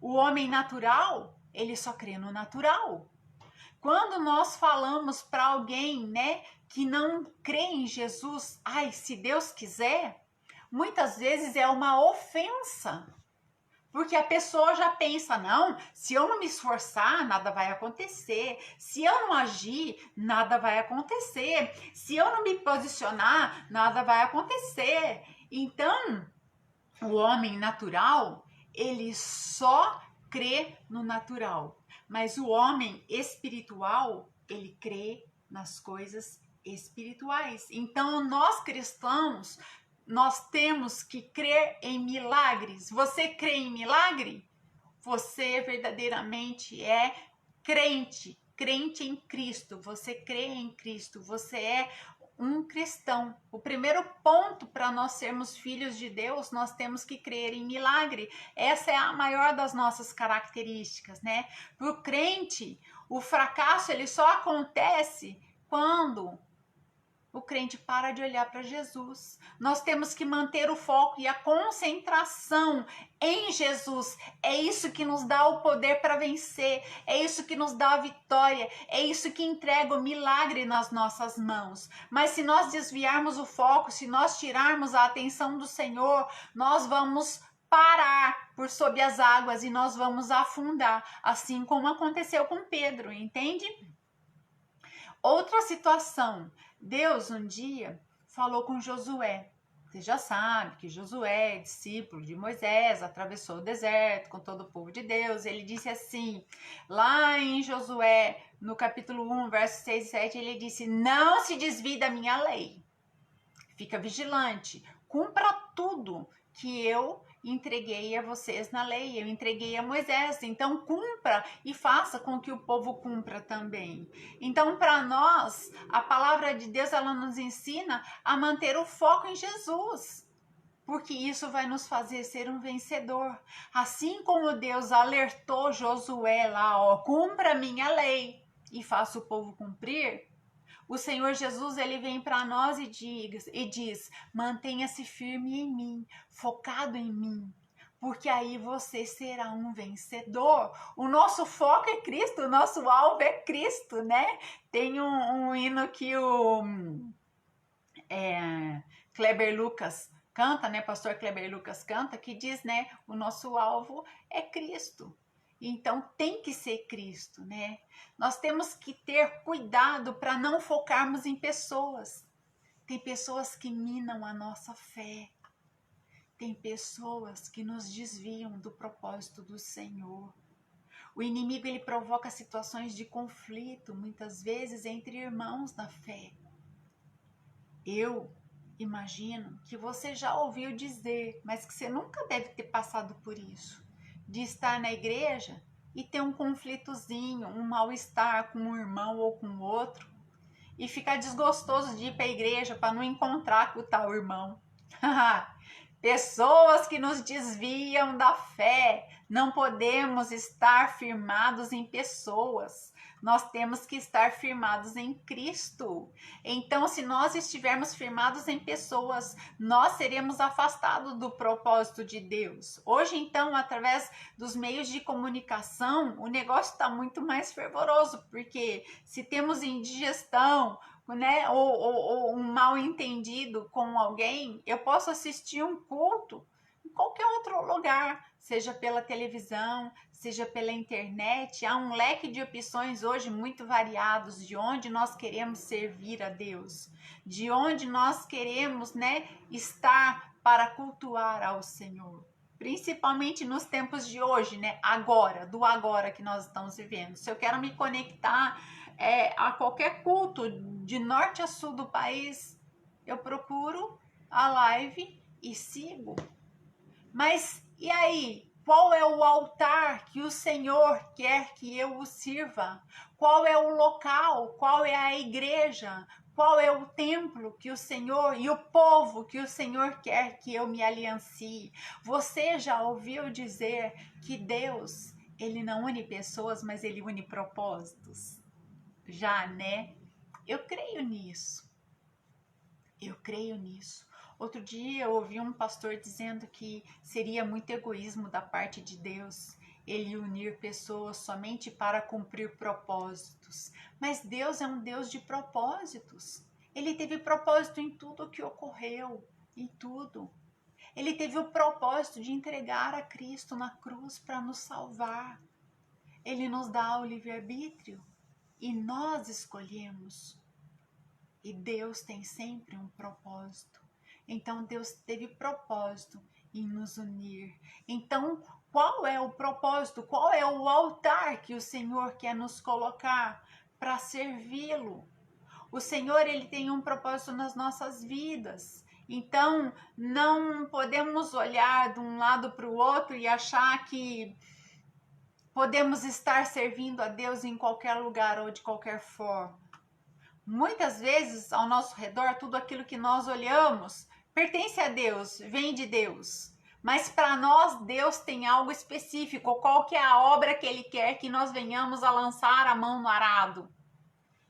O homem natural, ele só crê no natural. Quando nós falamos para alguém, né, que não crê em Jesus, ai, se Deus quiser, muitas vezes é uma ofensa. Porque a pessoa já pensa, não, se eu não me esforçar, nada vai acontecer. Se eu não agir, nada vai acontecer. Se eu não me posicionar, nada vai acontecer. Então, o homem natural, ele só crê no natural. Mas o homem espiritual, ele crê nas coisas espirituais. Então, nós cristãos, nós temos que crer em milagres. Você crê em milagre? Você verdadeiramente é crente, crente em Cristo. Você crê em Cristo. Você é um cristão. O primeiro ponto para nós sermos filhos de Deus, nós temos que crer em milagre. Essa é a maior das nossas características, né? Para o crente, o fracasso ele só acontece quando o crente para de olhar para Jesus. Nós temos que manter o foco e a concentração em Jesus. É isso que nos dá o poder para vencer. É isso que nos dá a vitória. É isso que entrega o milagre nas nossas mãos. Mas se nós desviarmos o foco, se nós tirarmos a atenção do Senhor, nós vamos parar por sob as águas e nós vamos afundar, assim como aconteceu com Pedro, entende? Outra situação, Deus um dia falou com Josué. Você já sabe que Josué, discípulo de Moisés, atravessou o deserto com todo o povo de Deus. Ele disse assim, lá em Josué, no capítulo 1, versos 6 e 7, ele disse, não se desvie da minha lei. Fica vigilante, cumpra tudo que eu entreguei a vocês na lei, eu entreguei a Moisés, então cumpra e faça com que o povo cumpra também. Então, para nós, a palavra de Deus, ela nos ensina a manter o foco em Jesus, porque isso vai nos fazer ser um vencedor. Assim como Deus alertou Josué lá, ó, cumpra a minha lei e faça o povo cumprir, o Senhor Jesus, ele vem para nós e diz, mantenha-se firme em mim, focado em mim, porque aí você será um vencedor. O nosso foco é Cristo, o nosso alvo é Cristo, né? Tem um hino que o Kleber Lucas canta, né? Pastor Kleber Lucas canta, que diz, né? O nosso alvo é Cristo. Então tem que ser Cristo, né? Nós temos que ter cuidado para não focarmos em pessoas. Tem pessoas que minam a nossa fé. Tem pessoas que nos desviam do propósito do Senhor. O inimigo, ele provoca situações de conflito, muitas vezes entre irmãos na fé. Eu imagino que você já ouviu dizer, mas que você nunca deve ter passado por isso, de estar na igreja e ter um conflitozinho, um mal-estar com um irmão ou com outro, e ficar desgostoso de ir para a igreja para não encontrar com o tal irmão. Pessoas que nos desviam da fé. Não podemos estar firmados em pessoas. Nós temos que estar firmados em Cristo. Então, se nós estivermos firmados em pessoas, nós seremos afastados do propósito de Deus. Hoje, então, através dos meios de comunicação, o negócio está muito mais fervoroso, porque se temos indigestão, né, ou um mal entendido com alguém, eu posso assistir um culto qualquer outro lugar, seja pela televisão, seja pela internet. Há um leque de opções hoje muito variados de onde nós queremos servir a Deus, de onde nós queremos, né, estar para cultuar ao Senhor. Principalmente nos tempos de hoje, né? Agora, do agora que nós estamos vivendo. Se eu quero me conectar a qualquer culto de norte a sul do país, eu procuro a live e sigo. Mas e aí? Qual é o altar que o Senhor quer que eu o sirva? Qual é o local? Qual é a igreja? Qual é o templo que o Senhor e o povo que o Senhor quer que eu me aliancie? Você já ouviu dizer que Deus, ele não une pessoas, mas ele une propósitos? Já, né? Eu creio nisso. Eu creio nisso. Outro dia eu ouvi um pastor dizendo que seria muito egoísmo da parte de Deus ele unir pessoas somente para cumprir propósitos. Mas Deus é um Deus de propósitos. Ele teve propósito em tudo o que ocorreu, em tudo. Ele teve o propósito de entregar a Cristo na cruz para nos salvar. Ele nos dá o livre-arbítrio e nós escolhemos. E Deus tem sempre um propósito. Então Deus teve propósito em nos unir. Então, qual é o propósito? Qual é o altar que o Senhor quer nos colocar para servi-lo? O Senhor, ele tem um propósito nas nossas vidas. Então, não podemos olhar de um lado para o outro e achar que podemos estar servindo a Deus em qualquer lugar ou de qualquer forma. Muitas vezes, ao nosso redor, tudo aquilo que nós olhamos pertence a Deus, vem de Deus. Mas para nós, Deus tem algo específico. Qual que é a obra que Ele quer que nós venhamos a lançar a mão no arado?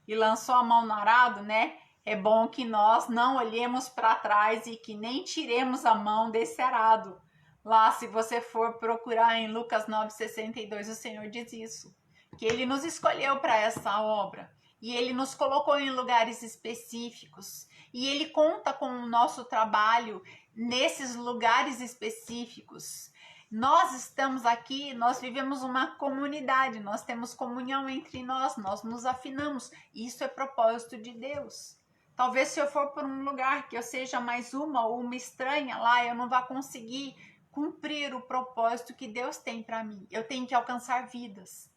E lançou a mão no arado, né? É bom que nós não olhemos para trás e que nem tiremos a mão desse arado. Lá, se você for procurar em Lucas 9,62, o Senhor diz isso. Que Ele nos escolheu para essa obra. E Ele nos colocou em lugares específicos. E Ele conta com o nosso trabalho nesses lugares específicos. Nós estamos aqui, nós vivemos uma comunidade, nós temos comunhão entre nós nos afinamos. Isso é propósito de Deus. Talvez se eu for por um lugar que eu seja mais uma ou uma estranha lá, eu não vá conseguir cumprir o propósito que Deus tem para mim. Eu tenho que alcançar vidas.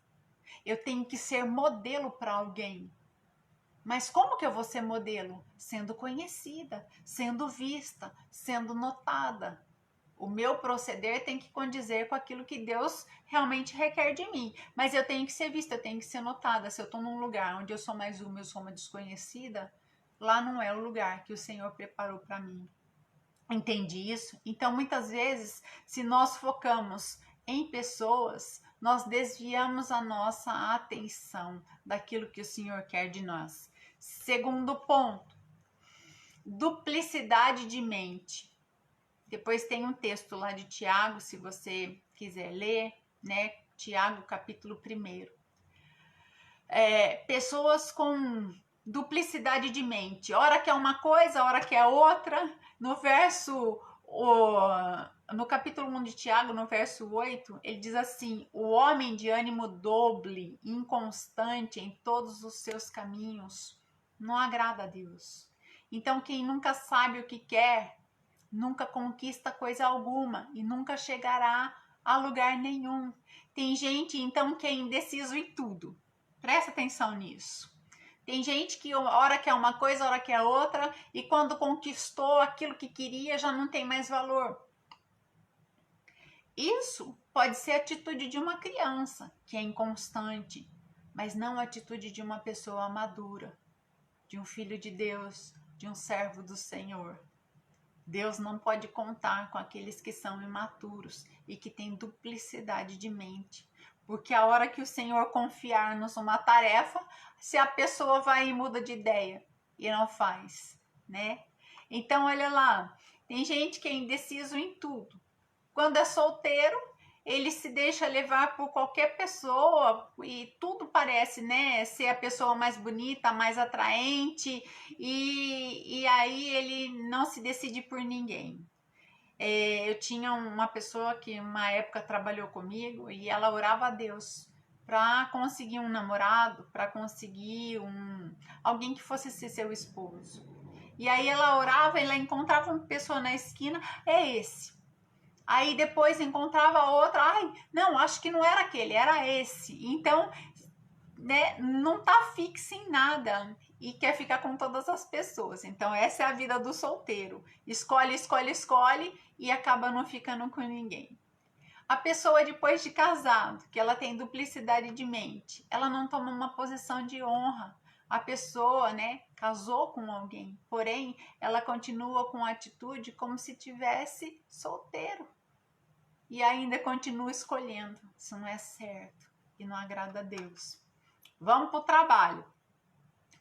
Eu tenho que ser modelo para alguém. Mas como que eu vou ser modelo? Sendo conhecida, sendo vista, sendo notada. O meu proceder tem que condizer com aquilo que Deus realmente requer de mim. Mas eu tenho que ser vista, eu tenho que ser notada. Se eu estou num lugar onde eu sou mais uma, eu sou uma desconhecida, lá não é o lugar que o Senhor preparou para mim. Entende isso? Então, muitas vezes, se nós focamos em pessoas, nós desviamos a nossa atenção daquilo que o Senhor quer de nós. Segundo ponto, duplicidade de mente. Depois tem um texto lá de Tiago, se você quiser ler, né? Tiago, capítulo 1. Pessoas com duplicidade de mente. Hora que é uma coisa, hora que é outra. No capítulo 1 de Tiago, no verso 8, ele diz assim: o homem de ânimo doble, inconstante em todos os seus caminhos, não agrada a Deus. Então, quem nunca sabe o que quer, nunca conquista coisa alguma e nunca chegará a lugar nenhum. Tem gente, então, que é indeciso em tudo. Presta atenção nisso. Tem gente que hora quer uma coisa, hora quer outra, e quando conquistou aquilo que queria, já não tem mais valor. Isso pode ser a atitude de uma criança, que é inconstante, mas não a atitude de uma pessoa madura, de um filho de Deus, de um servo do Senhor. Deus não pode contar com aqueles que são imaturos e que têm duplicidade de mente. Porque a hora que o Senhor confiar-nos uma tarefa, se a pessoa vai e muda de ideia e não faz, né? Então, olha lá, tem gente que é indeciso em tudo. Quando é solteiro, ele se deixa levar por qualquer pessoa e tudo parece, né, ser a pessoa mais bonita, mais atraente, e aí ele não se decide por ninguém. Eu tinha uma pessoa que uma época trabalhou comigo e ela orava a Deus para conseguir um namorado, para conseguir alguém que fosse ser seu esposo. E aí ela orava, ela encontrava uma pessoa na esquina, é esse. Aí depois encontrava outra, ai, não, acho que não era aquele, era esse. Então, né, não tá fixa em nada e quer ficar com todas as pessoas. Então, essa é a vida do solteiro. Escolhe, escolhe, escolhe e acaba não ficando com ninguém. A pessoa depois de casado, que ela tem duplicidade de mente, ela não toma uma posição de honra. A pessoa, né, casou com alguém, porém, ela continua com atitude como se tivesse solteiro. E ainda continua escolhendo. Isso não é certo e não agrada a Deus. Vamos para o trabalho,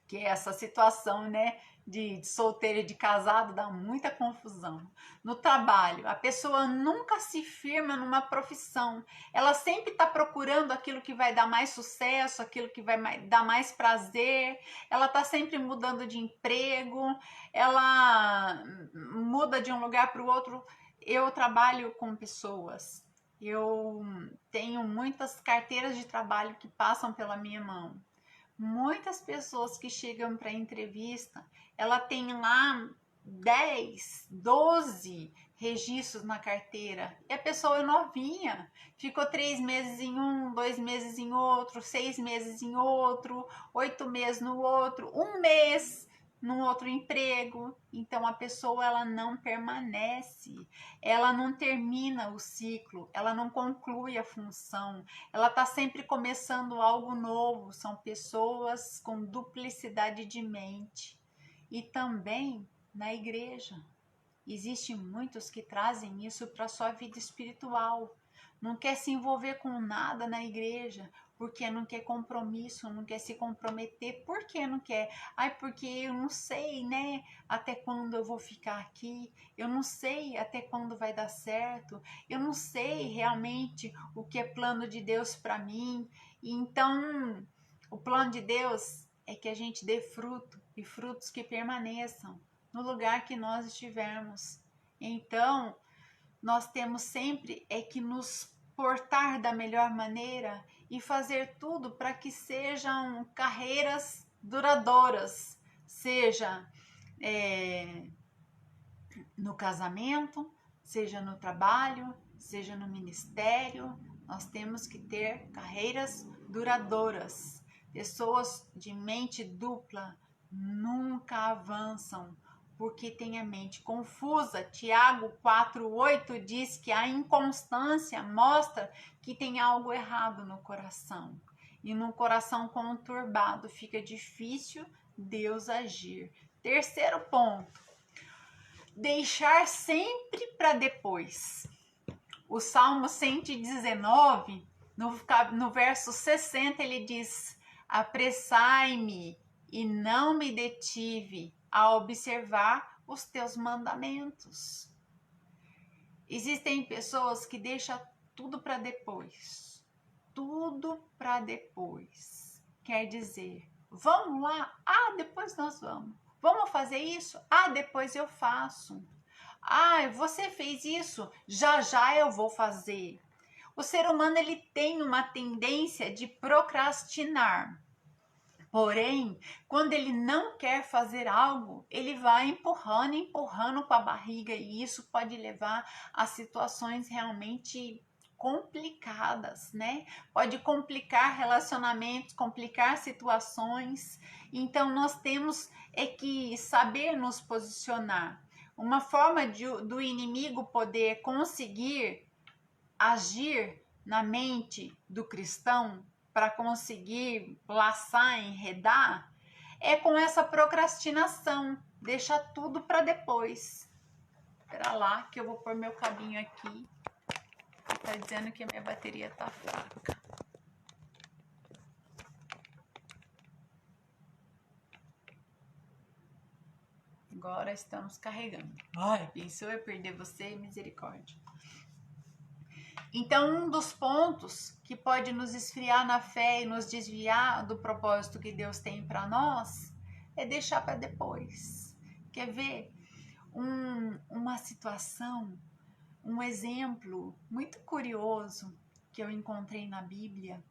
que é essa situação, né, de solteiro e de casado dá muita confusão. No trabalho, a pessoa nunca se firma numa profissão. Ela sempre está procurando aquilo que vai dar mais sucesso, aquilo que vai dar mais prazer. Ela está sempre mudando de emprego, ela muda de um lugar para o outro. Eu trabalho com pessoas. Eu tenho muitas carteiras de trabalho que passam pela minha mão. Muitas pessoas que chegam para entrevista, ela tem lá 10, 12 registros na carteira. E a pessoa é novinha, ficou 3 meses em um, 2 meses em outro, 6 meses em outro, 8 meses no outro, 1 mês num outro emprego. Então a pessoa ela não permanece, ela não termina o ciclo, ela não conclui a função, ela está sempre começando algo novo. São pessoas com duplicidade de mente. E também na igreja existem muitos que trazem isso para a sua vida espiritual. Não quer se envolver com nada na igreja, porque não quer compromisso, não quer se comprometer. Por que não quer? Ai, porque eu não sei, né, até quando eu vou ficar aqui, eu não sei até quando vai dar certo, eu não sei realmente o que é plano de Deus para mim. Então, o plano de Deus é que a gente dê fruto, e frutos que permaneçam no lugar que nós estivermos. Então, nós temos sempre que nos portar da melhor maneira e fazer tudo para que sejam carreiras duradouras, seja no casamento, seja no trabalho, seja no ministério. Nós temos que ter carreiras duradouras. Pessoas de mente dupla nunca avançam, porque tem a mente confusa. Tiago 4,8 diz que a inconstância mostra que tem algo errado no coração. E no coração conturbado fica difícil Deus agir. Terceiro ponto, deixar sempre para depois. O Salmo 119, no verso 60, ele diz: apressai-me e não me detive a observar os teus mandamentos. Existem pessoas que deixam tudo para depois. Tudo para depois. Quer dizer, vamos lá? Ah, depois nós vamos. Vamos fazer isso? Ah, depois eu faço. Ah, você fez isso? Já já eu vou fazer. O ser humano ele tem uma tendência de procrastinar. Porém, quando ele não quer fazer algo, ele vai empurrando, empurrando com a barriga, e isso pode levar a situações realmente complicadas, né? Pode complicar relacionamentos, complicar situações. Então, nós temos que saber nos posicionar. Uma forma do inimigo poder conseguir agir na mente do cristão para conseguir laçar, enredar, é com essa procrastinação, deixa tudo para depois. Espera lá que eu vou pôr meu cabinho aqui, tá dizendo que a minha bateria tá fraca. Agora estamos carregando. Ai, pensou eu perder você? Misericórdia. Então, um dos pontos que pode nos esfriar na fé e nos desviar do propósito que Deus tem para nós é deixar para depois. Quer ver uma situação um exemplo muito curioso que eu encontrei na Bíblia.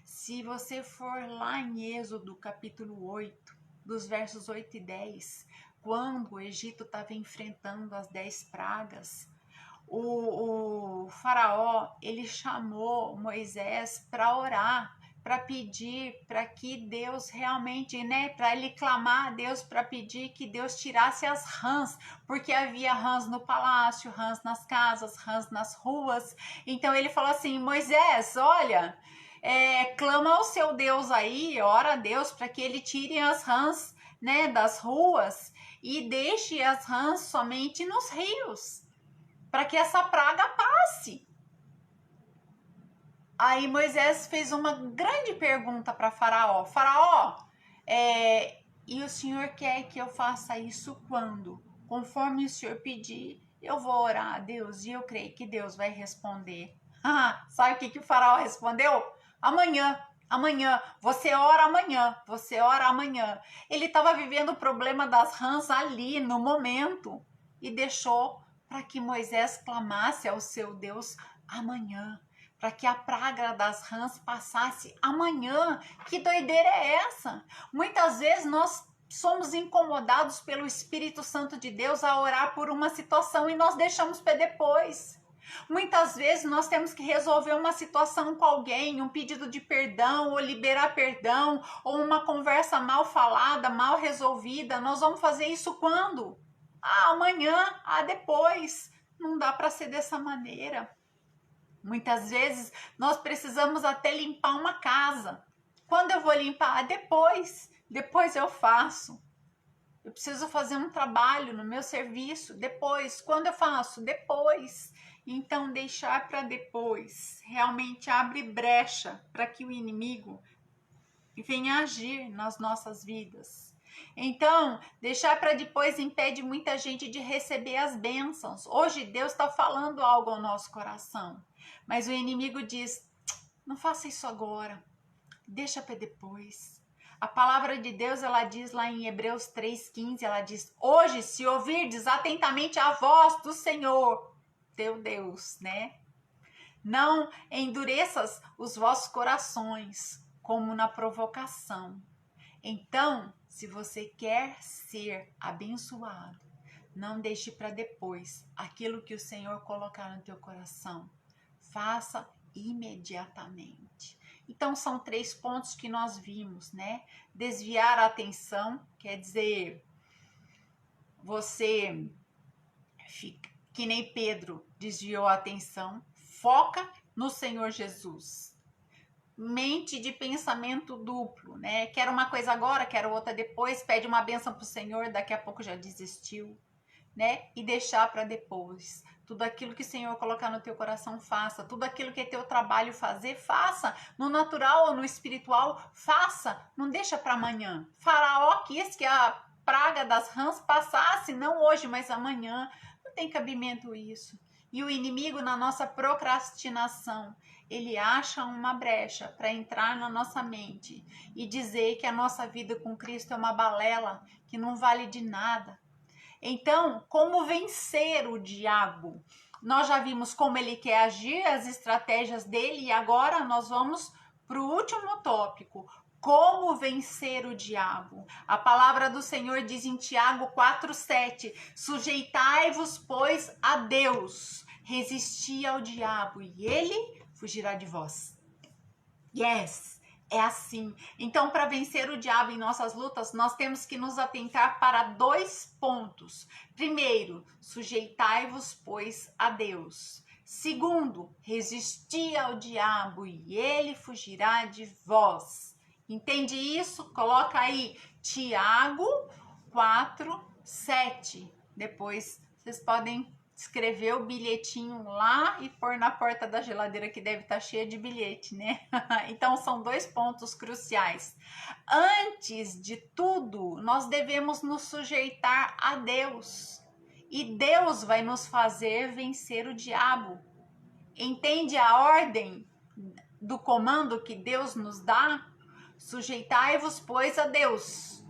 Se você for lá em Êxodo capítulo 8, dos versos 8 e 10, quando o Egito estava enfrentando as 10 pragas, o faraó, ele chamou Moisés para orar, para pedir para que Deus realmente, né, para ele clamar a Deus, para pedir que Deus tirasse as rãs, porque havia rãs no palácio, rãs nas casas, rãs nas ruas. Então ele falou assim: Moisés, olha, clama ao seu Deus aí, ora a Deus para que ele tire as rãs, né, das ruas e deixe as rãs somente nos rios, para que essa praga passe. Aí Moisés fez uma grande pergunta para Faraó. Faraó, e o senhor quer que eu faça isso quando? Conforme o senhor pedir, eu vou orar a Deus e eu creio que Deus vai responder. Sabe o que o faraó respondeu? Amanhã. Amanhã, você ora amanhã, você ora amanhã. Ele estava vivendo o problema das rãs ali, no momento, e deixou para que Moisés clamasse ao seu Deus amanhã, para que a praga das rãs passasse amanhã. Que doideira é essa? Muitas vezes nós somos incomodados pelo Espírito Santo de Deus a orar por uma situação e nós deixamos para depois. Muitas vezes nós temos que resolver uma situação com alguém, um pedido de perdão, ou liberar perdão, ou uma conversa mal falada, mal resolvida. Nós vamos fazer isso quando? Amanhã, depois. Não dá para ser dessa maneira. Muitas vezes nós precisamos até limpar uma casa. Quando eu vou limpar? Depois eu faço. Eu preciso fazer um trabalho no meu serviço, depois. Quando eu faço? Depois. Então, deixar para depois realmente abre brecha para que o inimigo venha agir nas nossas vidas. Então, deixar para depois impede muita gente de receber as bênçãos. Hoje, Deus está falando algo ao nosso coração, mas o inimigo diz: não faça isso agora, deixa para depois. A palavra de Deus, ela diz lá em Hebreus 3,15, ela diz: hoje, se ouvirdes atentamente a voz do Senhor, teu Deus, né? Não endureças os vossos corações, como na provocação. Então, se você quer ser abençoado, não deixe para depois aquilo que o Senhor colocar no teu coração. Faça imediatamente. Então, são 3 pontos que nós vimos, né? Desviar a atenção, quer dizer, você fica, que nem Pedro desviou a atenção, foca no Senhor Jesus. Mente de pensamento duplo, né? Quero uma coisa agora, quero outra depois, pede uma bênção para o Senhor, daqui a pouco já desistiu, né? E deixar para depois. Tudo aquilo que o Senhor colocar no teu coração, faça. Tudo aquilo que é teu trabalho fazer, faça. No natural ou no espiritual, faça. Não deixa para amanhã. Faraó quis que a praga das rãs passasse, não hoje, mas amanhã. Não tem cabimento isso. E o inimigo, na nossa procrastinação, ele acha uma brecha para entrar na nossa mente e dizer que a nossa vida com Cristo é uma balela, que não vale de nada. Então, como vencer o diabo? Nós já vimos como ele quer agir, as estratégias dele, e agora nós vamos para o último tópico. Como vencer o diabo? A palavra do Senhor diz em Tiago 4,7: sujeitai-vos, pois, a Deus, resisti ao diabo, e ele fugirá de vós. Yes! É assim. Então, para vencer o diabo em nossas lutas, nós temos que nos atentar para 2 pontos. Primeiro, sujeitai-vos, pois, a Deus. Segundo, resisti ao diabo e ele fugirá de vós. Entende isso? Coloca aí Tiago 4:7. Depois vocês podem escrever o bilhetinho lá e pôr na porta da geladeira, que deve estar cheia de bilhete, né? Então, são 2 pontos cruciais. Antes de tudo, nós devemos nos sujeitar a Deus. E Deus vai nos fazer vencer o diabo. Entende a ordem do comando que Deus nos dá? Sujeitai-vos, pois, a Deus.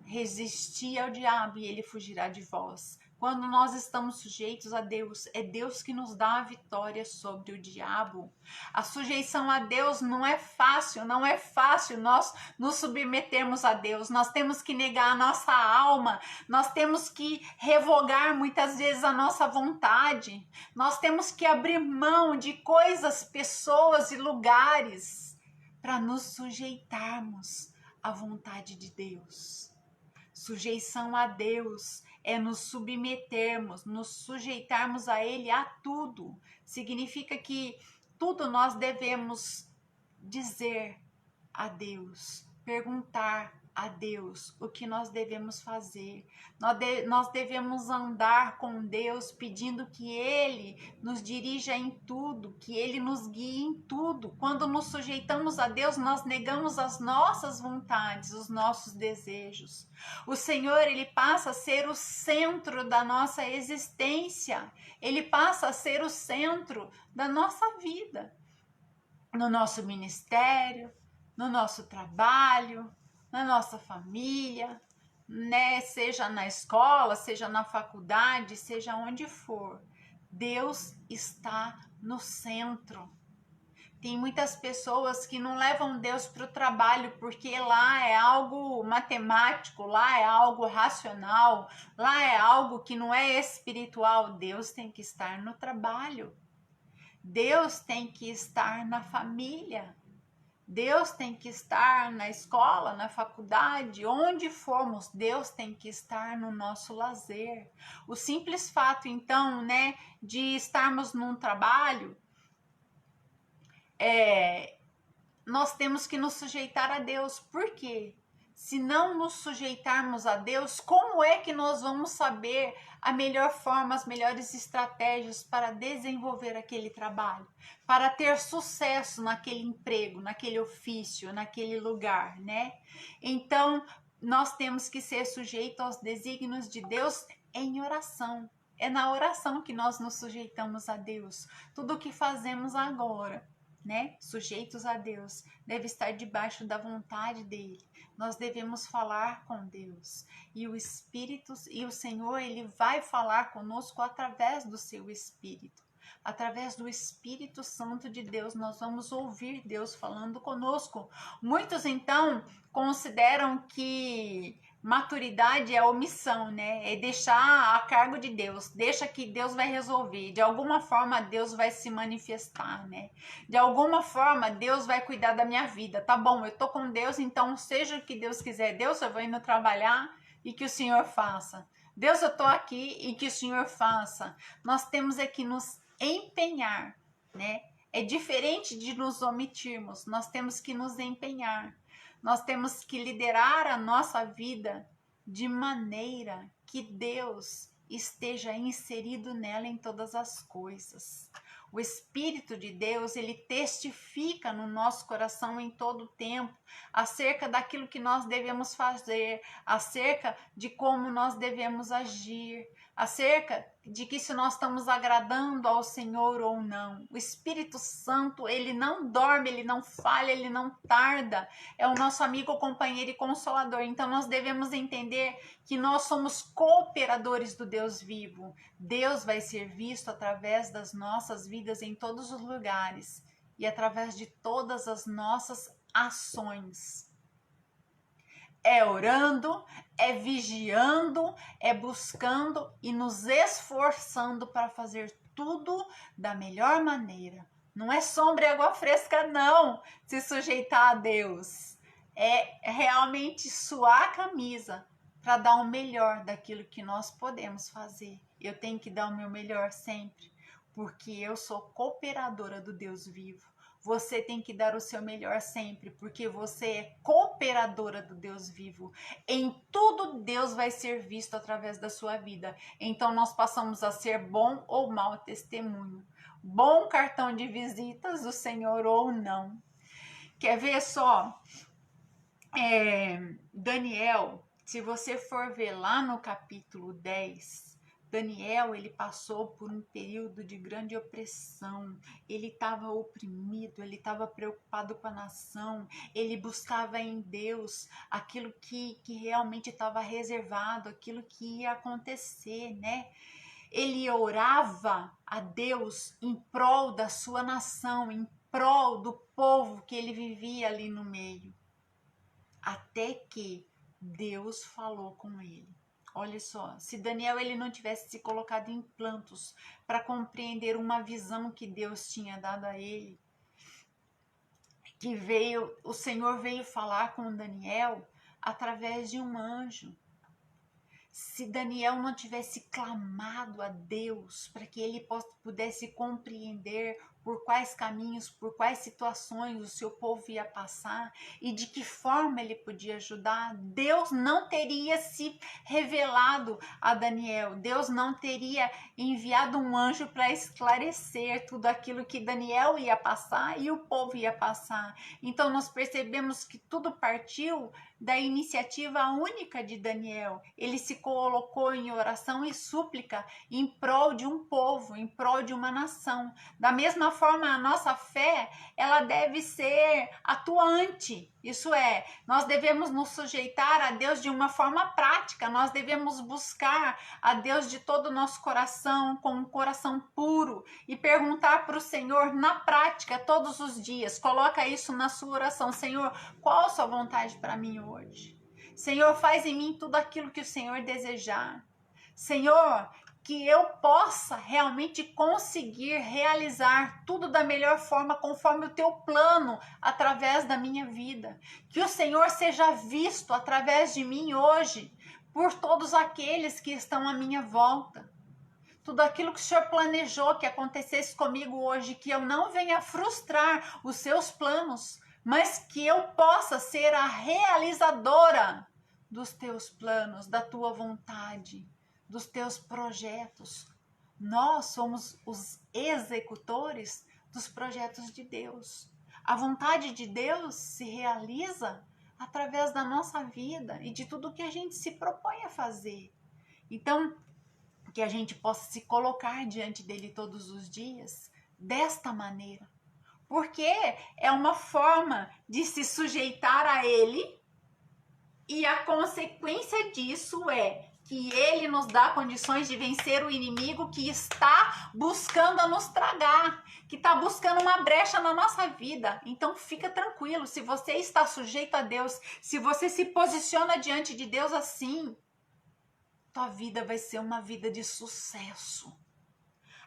Resisti ao diabo e ele fugirá de vós. Quando nós estamos sujeitos a Deus, é Deus que nos dá a vitória sobre o diabo. A sujeição a Deus não é fácil nós nos submetermos a Deus. Nós temos que negar a nossa alma, nós temos que revogar muitas vezes a nossa vontade, nós temos que abrir mão de coisas, pessoas e lugares para nos sujeitarmos à vontade de Deus. Sujeição a Deus é nos submetermos, nos sujeitarmos a Ele a tudo. Significa que tudo nós devemos dizer a Deus, perguntar a Deus o que nós devemos fazer. Nós devemos andar com Deus pedindo que Ele nos dirija em tudo, que Ele nos guie em tudo. Quando nos sujeitamos a Deus, nós negamos as nossas vontades, os nossos desejos. O Senhor, Ele passa a ser o centro da nossa existência. Ele passa a ser o centro da nossa vida. No nosso ministério, no nosso trabalho, na nossa família, né? Seja na escola, seja na faculdade, seja onde for. Deus está no centro. Tem muitas pessoas que não levam Deus para o trabalho porque lá é algo matemático, lá é algo racional, lá é algo que não é espiritual. Deus tem que estar no trabalho. Deus tem que estar na família. Deus tem que estar na escola, na faculdade, onde formos, Deus tem que estar no nosso lazer. O simples fato, então, né, de estarmos num trabalho, nós temos que nos sujeitar a Deus. Por quê? Se não nos sujeitarmos a Deus, como é que nós vamos saber a melhor forma, as melhores estratégias para desenvolver aquele trabalho, para ter sucesso naquele emprego, naquele ofício, naquele lugar, né? Então, nós temos que ser sujeitos aos desígnios de Deus em oração. É na oração que nós nos sujeitamos a Deus. Tudo o que fazemos agora, né, sujeitos a Deus, deve estar debaixo da vontade dele. Nós devemos falar com Deus, e o Espírito e o Senhor, ele vai falar conosco através do seu Espírito. Através do Espírito Santo de Deus, nós vamos ouvir Deus falando conosco. Muitos, então, consideram que maturidade é omissão, né? É deixar a cargo de Deus, deixa que Deus vai resolver. De alguma forma Deus vai se manifestar, né? De alguma forma Deus vai cuidar da minha vida. Tá bom, eu tô com Deus, então seja o que Deus quiser. Deus, eu vou indo trabalhar e que o Senhor faça. Deus, eu tô aqui e que o Senhor faça. Nós temos é que nos empenhar, né? É diferente de nos omitirmos. Nós temos que nos empenhar. Nós temos que liderar a nossa vida de maneira que Deus esteja inserido nela em todas as coisas. O Espírito de Deus, ele testifica no nosso coração em todo o tempo acerca daquilo que nós devemos fazer, acerca de como nós devemos agir, acerca de que se nós estamos agradando ao Senhor ou não. O Espírito Santo, ele não dorme, ele não falha, ele não tarda. É o nosso amigo, companheiro e consolador. Então nós devemos entender que nós somos cooperadores do Deus vivo. Deus vai ser visto através das nossas vidas em todos os lugares e através de todas as nossas ações. É orando, é vigiando, é buscando e nos esforçando para fazer tudo da melhor maneira. Não é sombra e água fresca, não, se sujeitar a Deus. É realmente suar a camisa para dar o melhor daquilo que nós podemos fazer. Eu tenho que dar o meu melhor sempre, porque eu sou cooperadora do Deus vivo. Você tem que dar o seu melhor sempre, porque você é cooperadora do Deus vivo. Em tudo Deus vai ser visto através da sua vida. Então nós passamos a ser bom ou mau testemunho. Bom cartão de visitas do Senhor ou não. Quer ver só? Daniel, se você for ver lá no capítulo 10, Daniel, ele passou por um período de grande opressão, ele estava oprimido, ele estava preocupado com a nação, ele buscava em Deus aquilo que realmente estava reservado, aquilo que ia acontecer, né? Ele orava a Deus em prol da sua nação, em prol do povo que ele vivia ali no meio, até que Deus falou com ele. Olha só, se Daniel ele não tivesse se colocado em plantos para compreender uma visão que Deus tinha dado a ele, que o Senhor veio falar com Daniel através de um anjo. Se Daniel não tivesse clamado a Deus para que ele pudesse compreender por quais caminhos, por quais situações o seu povo ia passar e de que forma ele podia ajudar, Deus não teria se revelado a Daniel. Deus não teria enviado um anjo para esclarecer tudo aquilo que Daniel ia passar e o povo ia passar. Então nós percebemos que tudo partiu da iniciativa única de Daniel. Ele se colocou em oração e súplica em prol de um povo, em prol de uma nação. Da mesma forma, a nossa fé, ela deve ser atuante. Isso é, nós devemos nos sujeitar a Deus de uma forma prática, nós devemos buscar a Deus de todo o nosso coração, com um coração puro, e perguntar para o Senhor na prática, todos os dias. Coloca isso na sua oração: Senhor, qual a sua vontade para mim hoje? Senhor, faz em mim tudo aquilo que o Senhor desejar. Senhor, que eu possa realmente conseguir realizar tudo da melhor forma, conforme o teu plano, através da minha vida. Que o Senhor seja visto através de mim hoje, por todos aqueles que estão à minha volta. Tudo aquilo que o Senhor planejou que acontecesse comigo hoje, que eu não venha frustrar os seus planos, mas que eu possa ser a realizadora dos teus planos, da tua vontade, dos teus projetos. Nós somos os executores dos projetos de Deus. A vontade de Deus se realiza através da nossa vida e de tudo que a gente se propõe a fazer. Então, que a gente possa se colocar diante dele todos os dias desta maneira. Porque é uma forma de se sujeitar a ele, e a consequência disso é que ele nos dá condições de vencer o inimigo que está buscando a nos tragar, que está buscando uma brecha na nossa vida. Então fica tranquilo, se você está sujeito a Deus, se você se posiciona diante de Deus assim, tua vida vai ser uma vida de sucesso.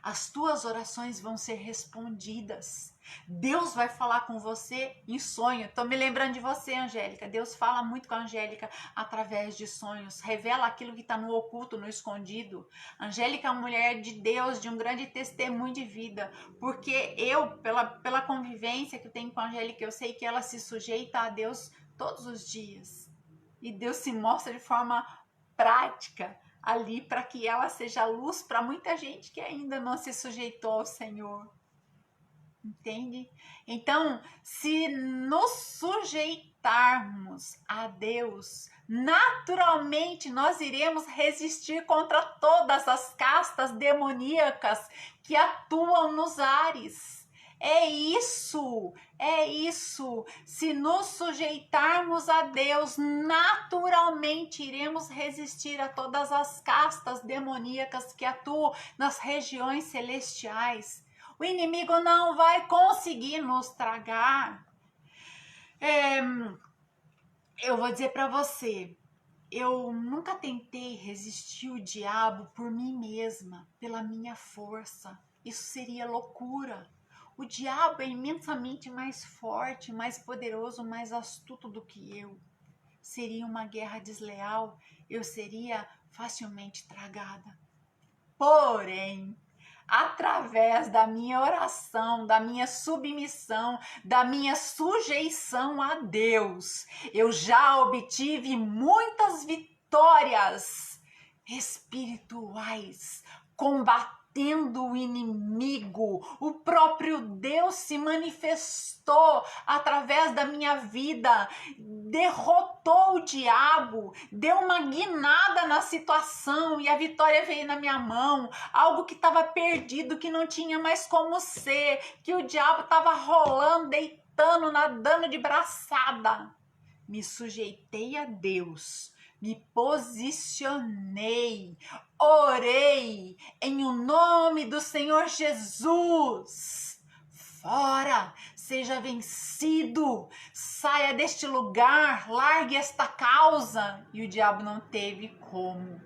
As tuas orações vão ser respondidas. Deus vai falar com você em sonho. Estou me lembrando de você, Angélica. Deus fala muito com a Angélica através de sonhos. Revela aquilo que está no oculto, no escondido. Angélica é uma mulher de Deus, de um grande testemunho de vida. Porque eu, pela convivência que eu tenho com a Angélica, eu sei que ela se sujeita a Deus todos os dias. E Deus se mostra de forma prática ali para que ela seja luz para muita gente que ainda não se sujeitou ao Senhor. Entende? Então, se nos sujeitarmos a Deus, naturalmente nós iremos resistir contra todas as castas demoníacas que atuam nos ares. É isso. Se nos sujeitarmos a Deus, naturalmente iremos resistir a todas as castas demoníacas que atuam nas regiões celestiais. O inimigo não vai conseguir nos tragar. Eu vou dizer para você, eu nunca tentei resistir o diabo por mim mesma, pela minha força. Isso seria loucura. O diabo é imensamente mais forte, mais poderoso, mais astuto do que eu. Seria uma guerra desleal, eu seria facilmente tragada. Porém, através da minha oração, da minha submissão, da minha sujeição a Deus, eu já obtive muitas vitórias espirituais, combatendo combatendo o inimigo. O próprio Deus se manifestou através da minha vida, derrotou o diabo, deu uma guinada na situação e a vitória veio na minha mão. Algo que estava perdido, que não tinha mais como ser, que o diabo estava rolando, deitando, nadando de braçada. Me sujeitei a Deus, me posicionei, orei em o nome do Senhor Jesus. Fora, seja vencido, saia deste lugar, largue esta causa. E o diabo não teve como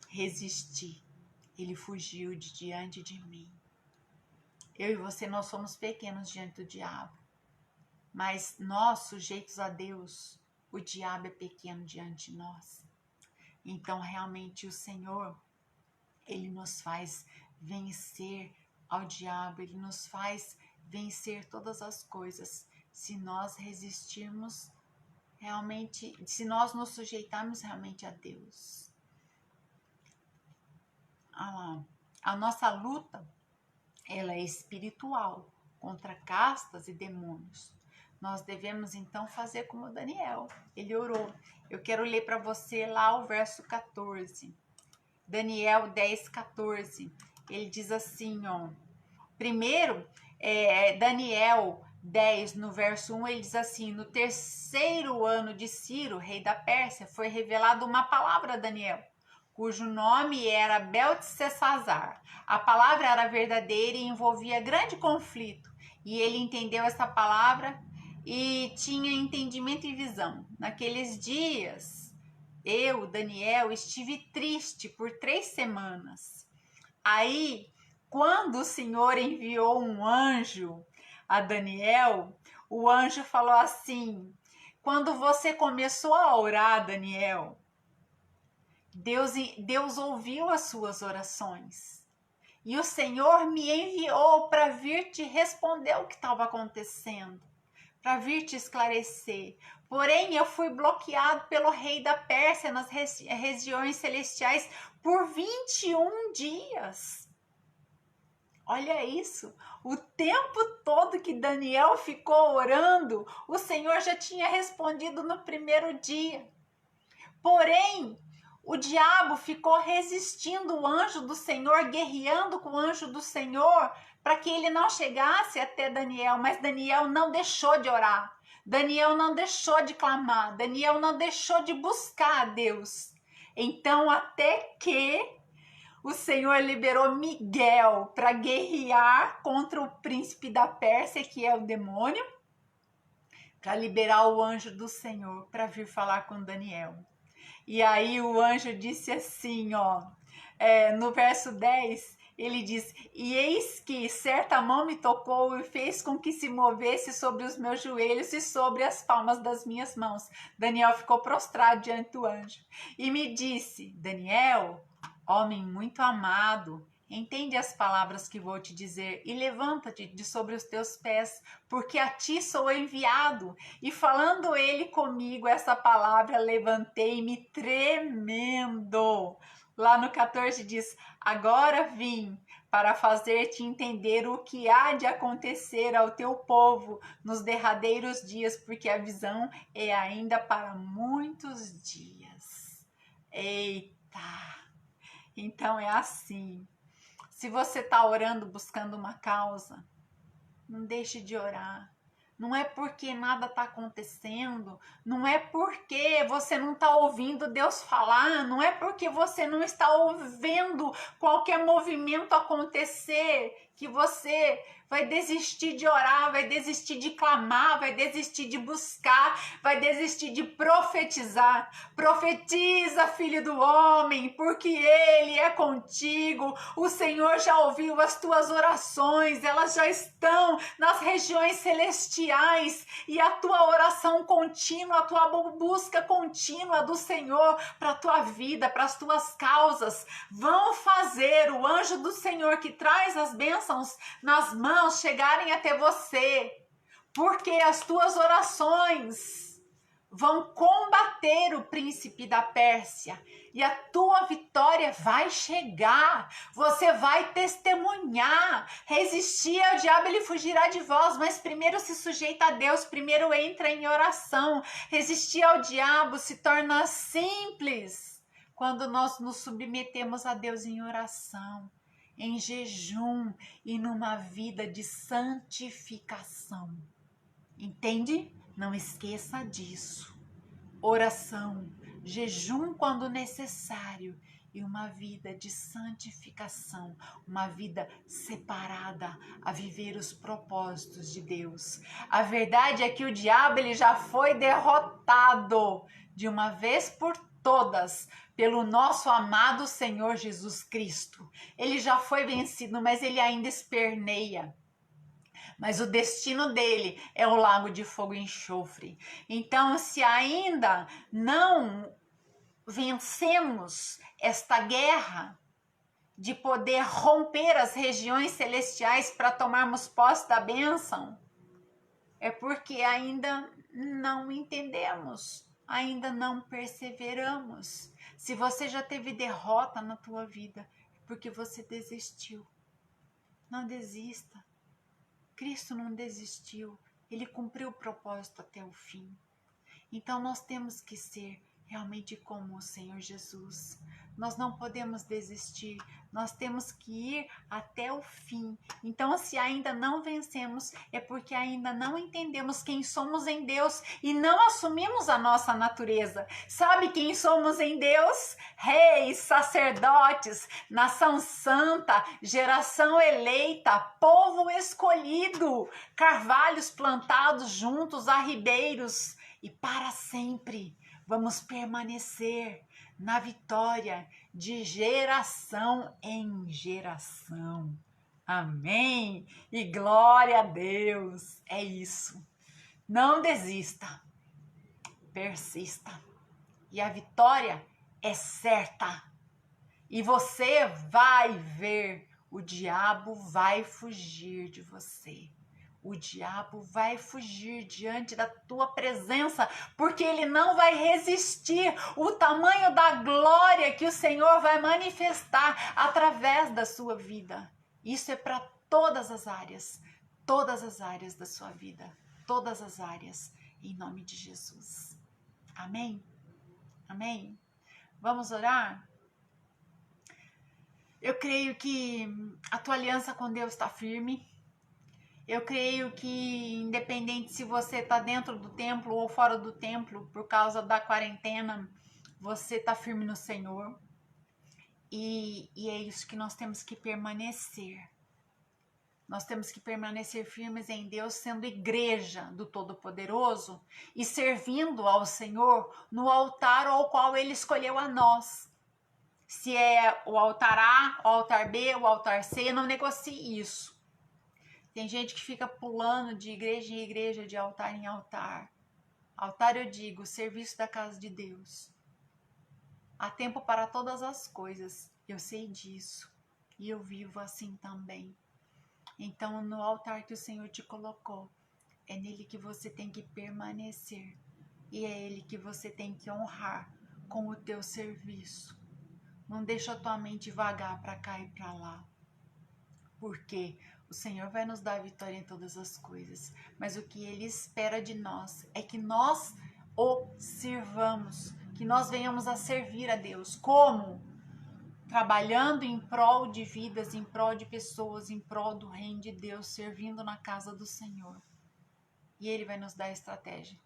resistir. Ele fugiu de diante de mim. Eu e você, nós somos pequenos diante do diabo. Mas nós, sujeitos a Deus, o diabo é pequeno diante de nós. Então, realmente, o Senhor, Ele nos faz vencer ao diabo, Ele nos faz vencer todas as coisas. Se nós resistirmos realmente, se nós nos sujeitarmos realmente a Deus. A nossa luta, ela é espiritual, contra castas e demônios. Nós devemos então fazer como Daniel, ele orou. Eu quero ler para você lá o verso 14. Daniel 10, 14. Ele diz assim, ó. Primeiro, Daniel 10, no verso 1, ele diz assim: no terceiro ano de Ciro, rei da Pérsia, foi revelada uma palavra a Daniel, cujo nome era Beltesazar. A palavra era verdadeira e envolvia grande conflito. E ele entendeu essa palavra e tinha entendimento e visão. Naqueles dias, eu, Daniel, estive triste por 3 semanas. Aí, quando o Senhor enviou um anjo a Daniel, o anjo falou assim: quando você começou a orar, Daniel, Deus ouviu as suas orações. E o Senhor me enviou para vir te responder o que estava acontecendo, para vir te esclarecer. Porém, eu fui bloqueado pelo rei da Pérsia nas regiões celestiais por 21 dias. Olha isso, o tempo todo que Daniel ficou orando, o Senhor já tinha respondido no primeiro dia. Porém, o diabo ficou resistindo o anjo do Senhor, guerreando com o anjo do Senhor, para que ele não chegasse até Daniel, mas Daniel não deixou de orar, Daniel não deixou de clamar, Daniel não deixou de buscar a Deus. Então, até que o Senhor liberou Miguel para guerrear contra o príncipe da Pérsia, que é o demônio, para liberar o anjo do Senhor para vir falar com Daniel. E aí o anjo disse assim, ó, no verso 10, ele diz: e eis que certa mão me tocou e fez com que se movesse sobre os meus joelhos e sobre as palmas das minhas mãos. Daniel ficou prostrado diante do anjo e me disse: Daniel, homem muito amado, entende as palavras que vou te dizer e levanta-te de sobre os teus pés, porque a ti sou enviado. E falando ele comigo essa palavra, levantei-me tremendo. Lá no 14 diz: agora vim para fazer-te entender o que há de acontecer ao teu povo nos derradeiros dias, porque a visão é ainda para muitos dias. Eita! Então é assim. Se você está orando, buscando uma causa, não deixe de orar. Não é porque nada está acontecendo, não é porque você não está ouvindo Deus falar, não é porque você não está ouvindo qualquer movimento acontecer que você vai desistir de orar, vai desistir de clamar, vai desistir de buscar, vai desistir de profetizar. Profetiza, filho do homem, porque Ele é contigo. O Senhor já ouviu as tuas orações, elas já estão nas regiões celestiais, e a tua oração contínua, a tua busca contínua do Senhor para a tua vida, para as tuas causas, vão fazer o anjo do Senhor que traz as bênçãos nas mãos chegarem até você, porque as tuas orações vão combater o príncipe da Pérsia. E a tua vitória vai chegar, você vai testemunhar. Resistir ao diabo, ele fugirá de vós, mas primeiro se sujeita a Deus, primeiro entra em oração. Resistir ao diabo se torna simples quando nós nos submetemos a Deus em oração, em jejum e numa vida de santificação. Entende? Não esqueça disso. Oração, jejum quando necessário e uma vida de santificação, uma vida separada a viver os propósitos de Deus. A verdade é que o diabo ele já foi derrotado de uma vez por todas pelo nosso amado Senhor Jesus Cristo. Ele já foi vencido, mas ele ainda esperneia. Mas o destino dele é o lago de fogo e enxofre. Então, se ainda não vencemos esta guerra de poder romper as regiões celestiais para tomarmos posse da bênção, é porque ainda não entendemos, ainda não perseveramos. Se você já teve derrota na tua vida, é porque você desistiu. Não desista. Cristo não desistiu, ele cumpriu o propósito até o fim. Então nós temos que ser realmente como o Senhor Jesus. Nós não podemos desistir, nós temos que ir até o fim. Então, se ainda não vencemos, é porque ainda não entendemos quem somos em Deus e não assumimos a nossa natureza. Sabe quem somos em Deus? Reis, sacerdotes, nação santa, geração eleita, povo escolhido, carvalhos plantados juntos a ribeiros, e para sempre vamos permanecer na vitória de geração em geração. Amém? E glória a Deus. É isso. Não desista. Persista. E a vitória é certa. E você vai ver, o diabo vai fugir de você. O diabo vai fugir diante da tua presença, porque ele não vai resistir o tamanho da glória que o Senhor vai manifestar através da sua vida. Isso é para todas as áreas da sua vida, todas as áreas, em nome de Jesus. Amém? Amém? Vamos orar? Eu creio que a tua aliança com Deus está firme. Eu creio que, independente se você está dentro do templo ou fora do templo, por causa da quarentena, você está firme no Senhor. E é isso que nós temos que permanecer. Nós temos que permanecer firmes em Deus, sendo igreja do Todo-Poderoso e servindo ao Senhor no altar ao qual Ele escolheu a nós. Se é o altar A, o altar B, o altar C, não negocie isso. Tem gente que fica pulando de igreja em igreja, de altar em altar. Altar, eu digo, serviço da casa de Deus. Há tempo para todas as coisas, eu sei disso. E eu vivo assim também. Então, no altar que o Senhor te colocou, é nele que você tem que permanecer. E é ele que você tem que honrar com o teu serviço. Não deixa a tua mente vagar para cá e para lá. Porque o Senhor vai nos dar a vitória em todas as coisas. Mas o que Ele espera de nós é que nós o sirvamos. Que nós venhamos a servir a Deus. Como? Trabalhando em prol de vidas, em prol de pessoas, em prol do reino de Deus, servindo na casa do Senhor. E Ele vai nos dar a estratégia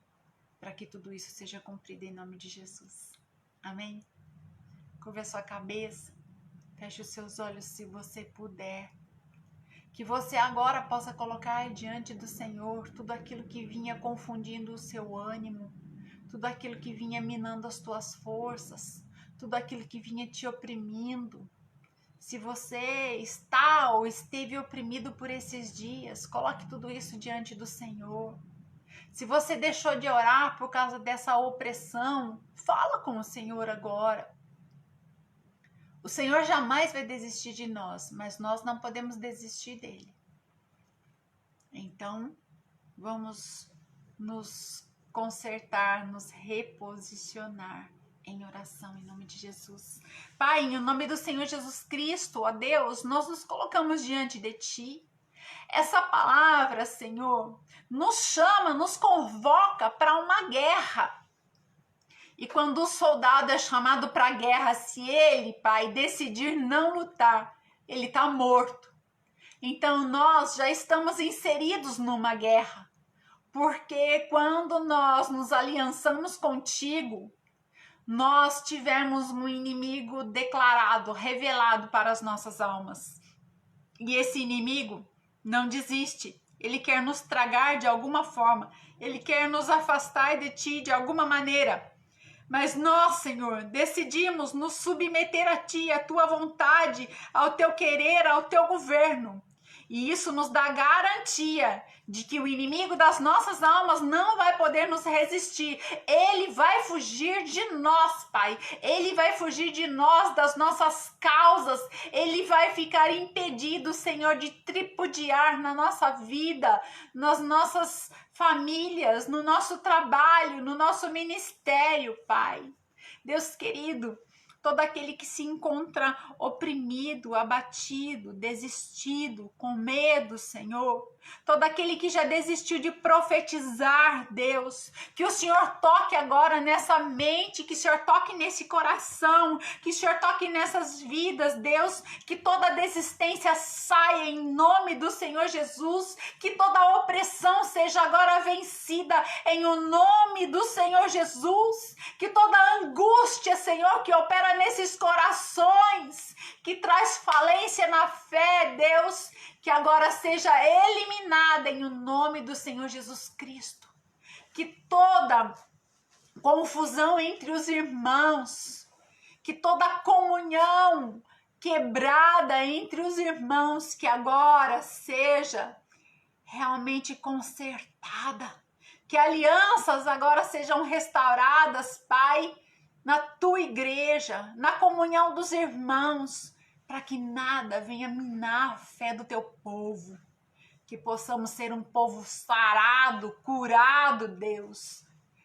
para que tudo isso seja cumprido em nome de Jesus. Amém? Curva a sua cabeça. Feche os seus olhos se você puder. Que você agora possa colocar diante do Senhor tudo aquilo que vinha confundindo o seu ânimo, tudo aquilo que vinha minando as tuas forças, tudo aquilo que vinha te oprimindo. Se você está ou esteve oprimido por esses dias, coloque tudo isso diante do Senhor. Se você deixou de orar por causa dessa opressão, fala com o Senhor agora. O Senhor jamais vai desistir de nós, mas nós não podemos desistir dele. Então, vamos nos consertar, nos reposicionar em oração, em nome de Jesus. Pai, em nome do Senhor Jesus Cristo, ó Deus, nós nos colocamos diante de Ti. Essa palavra, Senhor, nos chama, nos convoca para uma guerra. E quando o soldado é chamado para a guerra, se ele, Pai, decidir não lutar, ele está morto. Então nós já estamos inseridos numa guerra. Porque quando nós nos aliançamos contigo, nós tivemos um inimigo declarado, revelado para as nossas almas. E esse inimigo não desiste. Ele quer nos tragar de alguma forma. Ele quer nos afastar de ti de alguma maneira. Mas nós, Senhor, decidimos nos submeter a ti, à tua vontade, ao teu querer, ao teu governo. E isso nos dá garantia de que o inimigo das nossas almas não vai poder nos resistir. Ele vai fugir de nós, Pai. Ele vai fugir de nós, das nossas causas. Ele vai ficar impedido, Senhor, de tripudiar na nossa vida, nas nossas famílias, no nosso trabalho, no nosso ministério, Pai. Deus querido, todo aquele que se encontra oprimido, abatido, desistido, com medo, Senhor. Todo aquele que já desistiu de profetizar, Deus. Que o Senhor toque agora nessa mente, que o Senhor toque nesse coração, que o Senhor toque nessas vidas, Deus. Que toda desistência saia em nome do Senhor Jesus. Que toda opressão seja agora vencida em o nome do Senhor Jesus. Que toda angústia, Senhor, que opera nesses corações, que traz falência na fé, Deus, que agora seja eliminada em o nome do Senhor Jesus Cristo. Que toda confusão entre os irmãos, que toda comunhão quebrada entre os irmãos, que agora seja realmente consertada. Que alianças agora sejam restauradas, Pai, na tua igreja, na comunhão dos irmãos, para que nada venha minar a fé do teu povo. Que possamos ser um povo sarado, curado, Deus,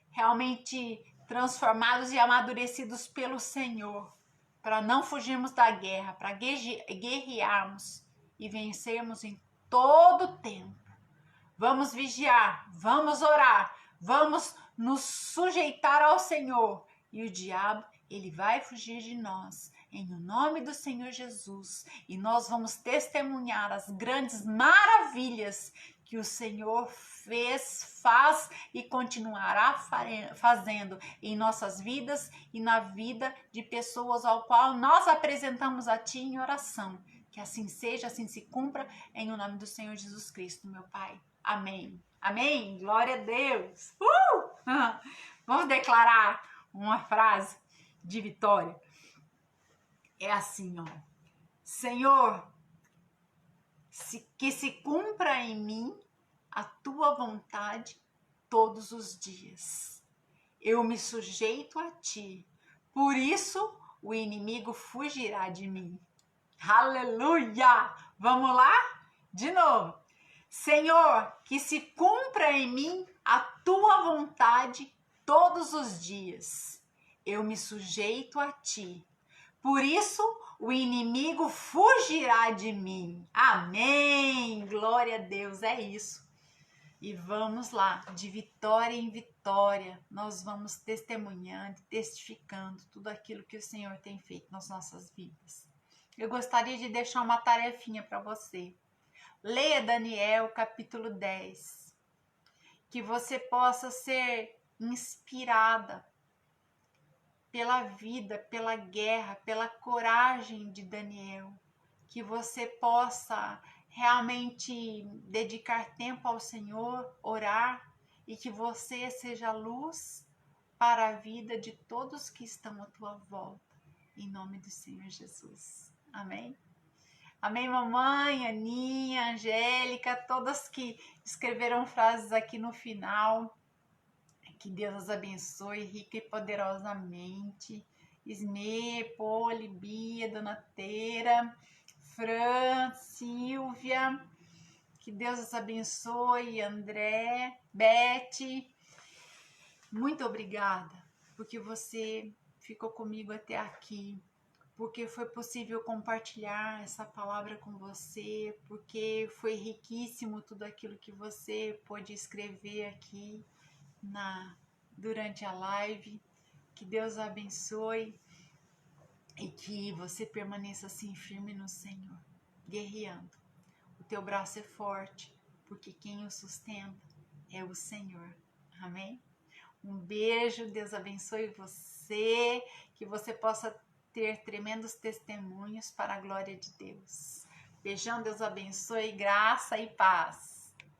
realmente transformados e amadurecidos pelo Senhor, para não fugirmos da guerra, para guerrearmos e vencermos em todo o tempo. Vamos vigiar, vamos orar, vamos nos sujeitar ao Senhor, e o diabo, ele vai fugir de nós, em nome do Senhor Jesus. E nós vamos testemunhar as grandes maravilhas que o Senhor fez, faz e continuará fazendo em nossas vidas e na vida de pessoas ao qual nós apresentamos a Ti em oração. Que assim seja, assim se cumpra, em nome do Senhor Jesus Cristo, meu Pai. Amém. Amém. Glória a Deus. Vamos declarar uma frase de vitória. É assim, ó. Senhor, que se cumpra em mim a tua vontade todos os dias. Eu me sujeito a ti, por isso o inimigo fugirá de mim. Aleluia! Vamos lá? De novo. Senhor, que se cumpra em mim a tua vontade todos os dias. Eu me sujeito a ti. Por isso, o inimigo fugirá de mim. Amém! Glória a Deus, é isso. E vamos lá, de vitória em vitória, nós vamos testemunhando, testificando tudo aquilo que o Senhor tem feito nas nossas vidas. Eu gostaria de deixar uma tarefinha para você. Leia Daniel, capítulo 10. Que você possa ser inspirada pela vida, pela guerra, pela coragem de Daniel. Que você possa realmente dedicar tempo ao Senhor, orar, e que você seja luz para a vida de todos que estão à tua volta. Em nome do Senhor Jesus. Amém? Amém, mamãe, Aninha, Angélica, todas que escreveram frases aqui no final. Que Deus as abençoe rica e poderosamente. Ismê, Poli, Bia, Dona Teira, Fran, Silvia. Que Deus as abençoe, André, Beth. Muito obrigada, porque você ficou comigo até aqui, porque foi possível compartilhar essa palavra com você, porque foi riquíssimo tudo aquilo que você pôde escrever aqui durante a live. Que Deus abençoe e que você permaneça assim firme no Senhor, guerreando. O teu braço é forte, porque quem o sustenta é o Senhor. Amém? Um beijo, Deus abençoe você, que você possa ter tremendos testemunhos para a glória de Deus. Beijão, Deus abençoe, graça e paz.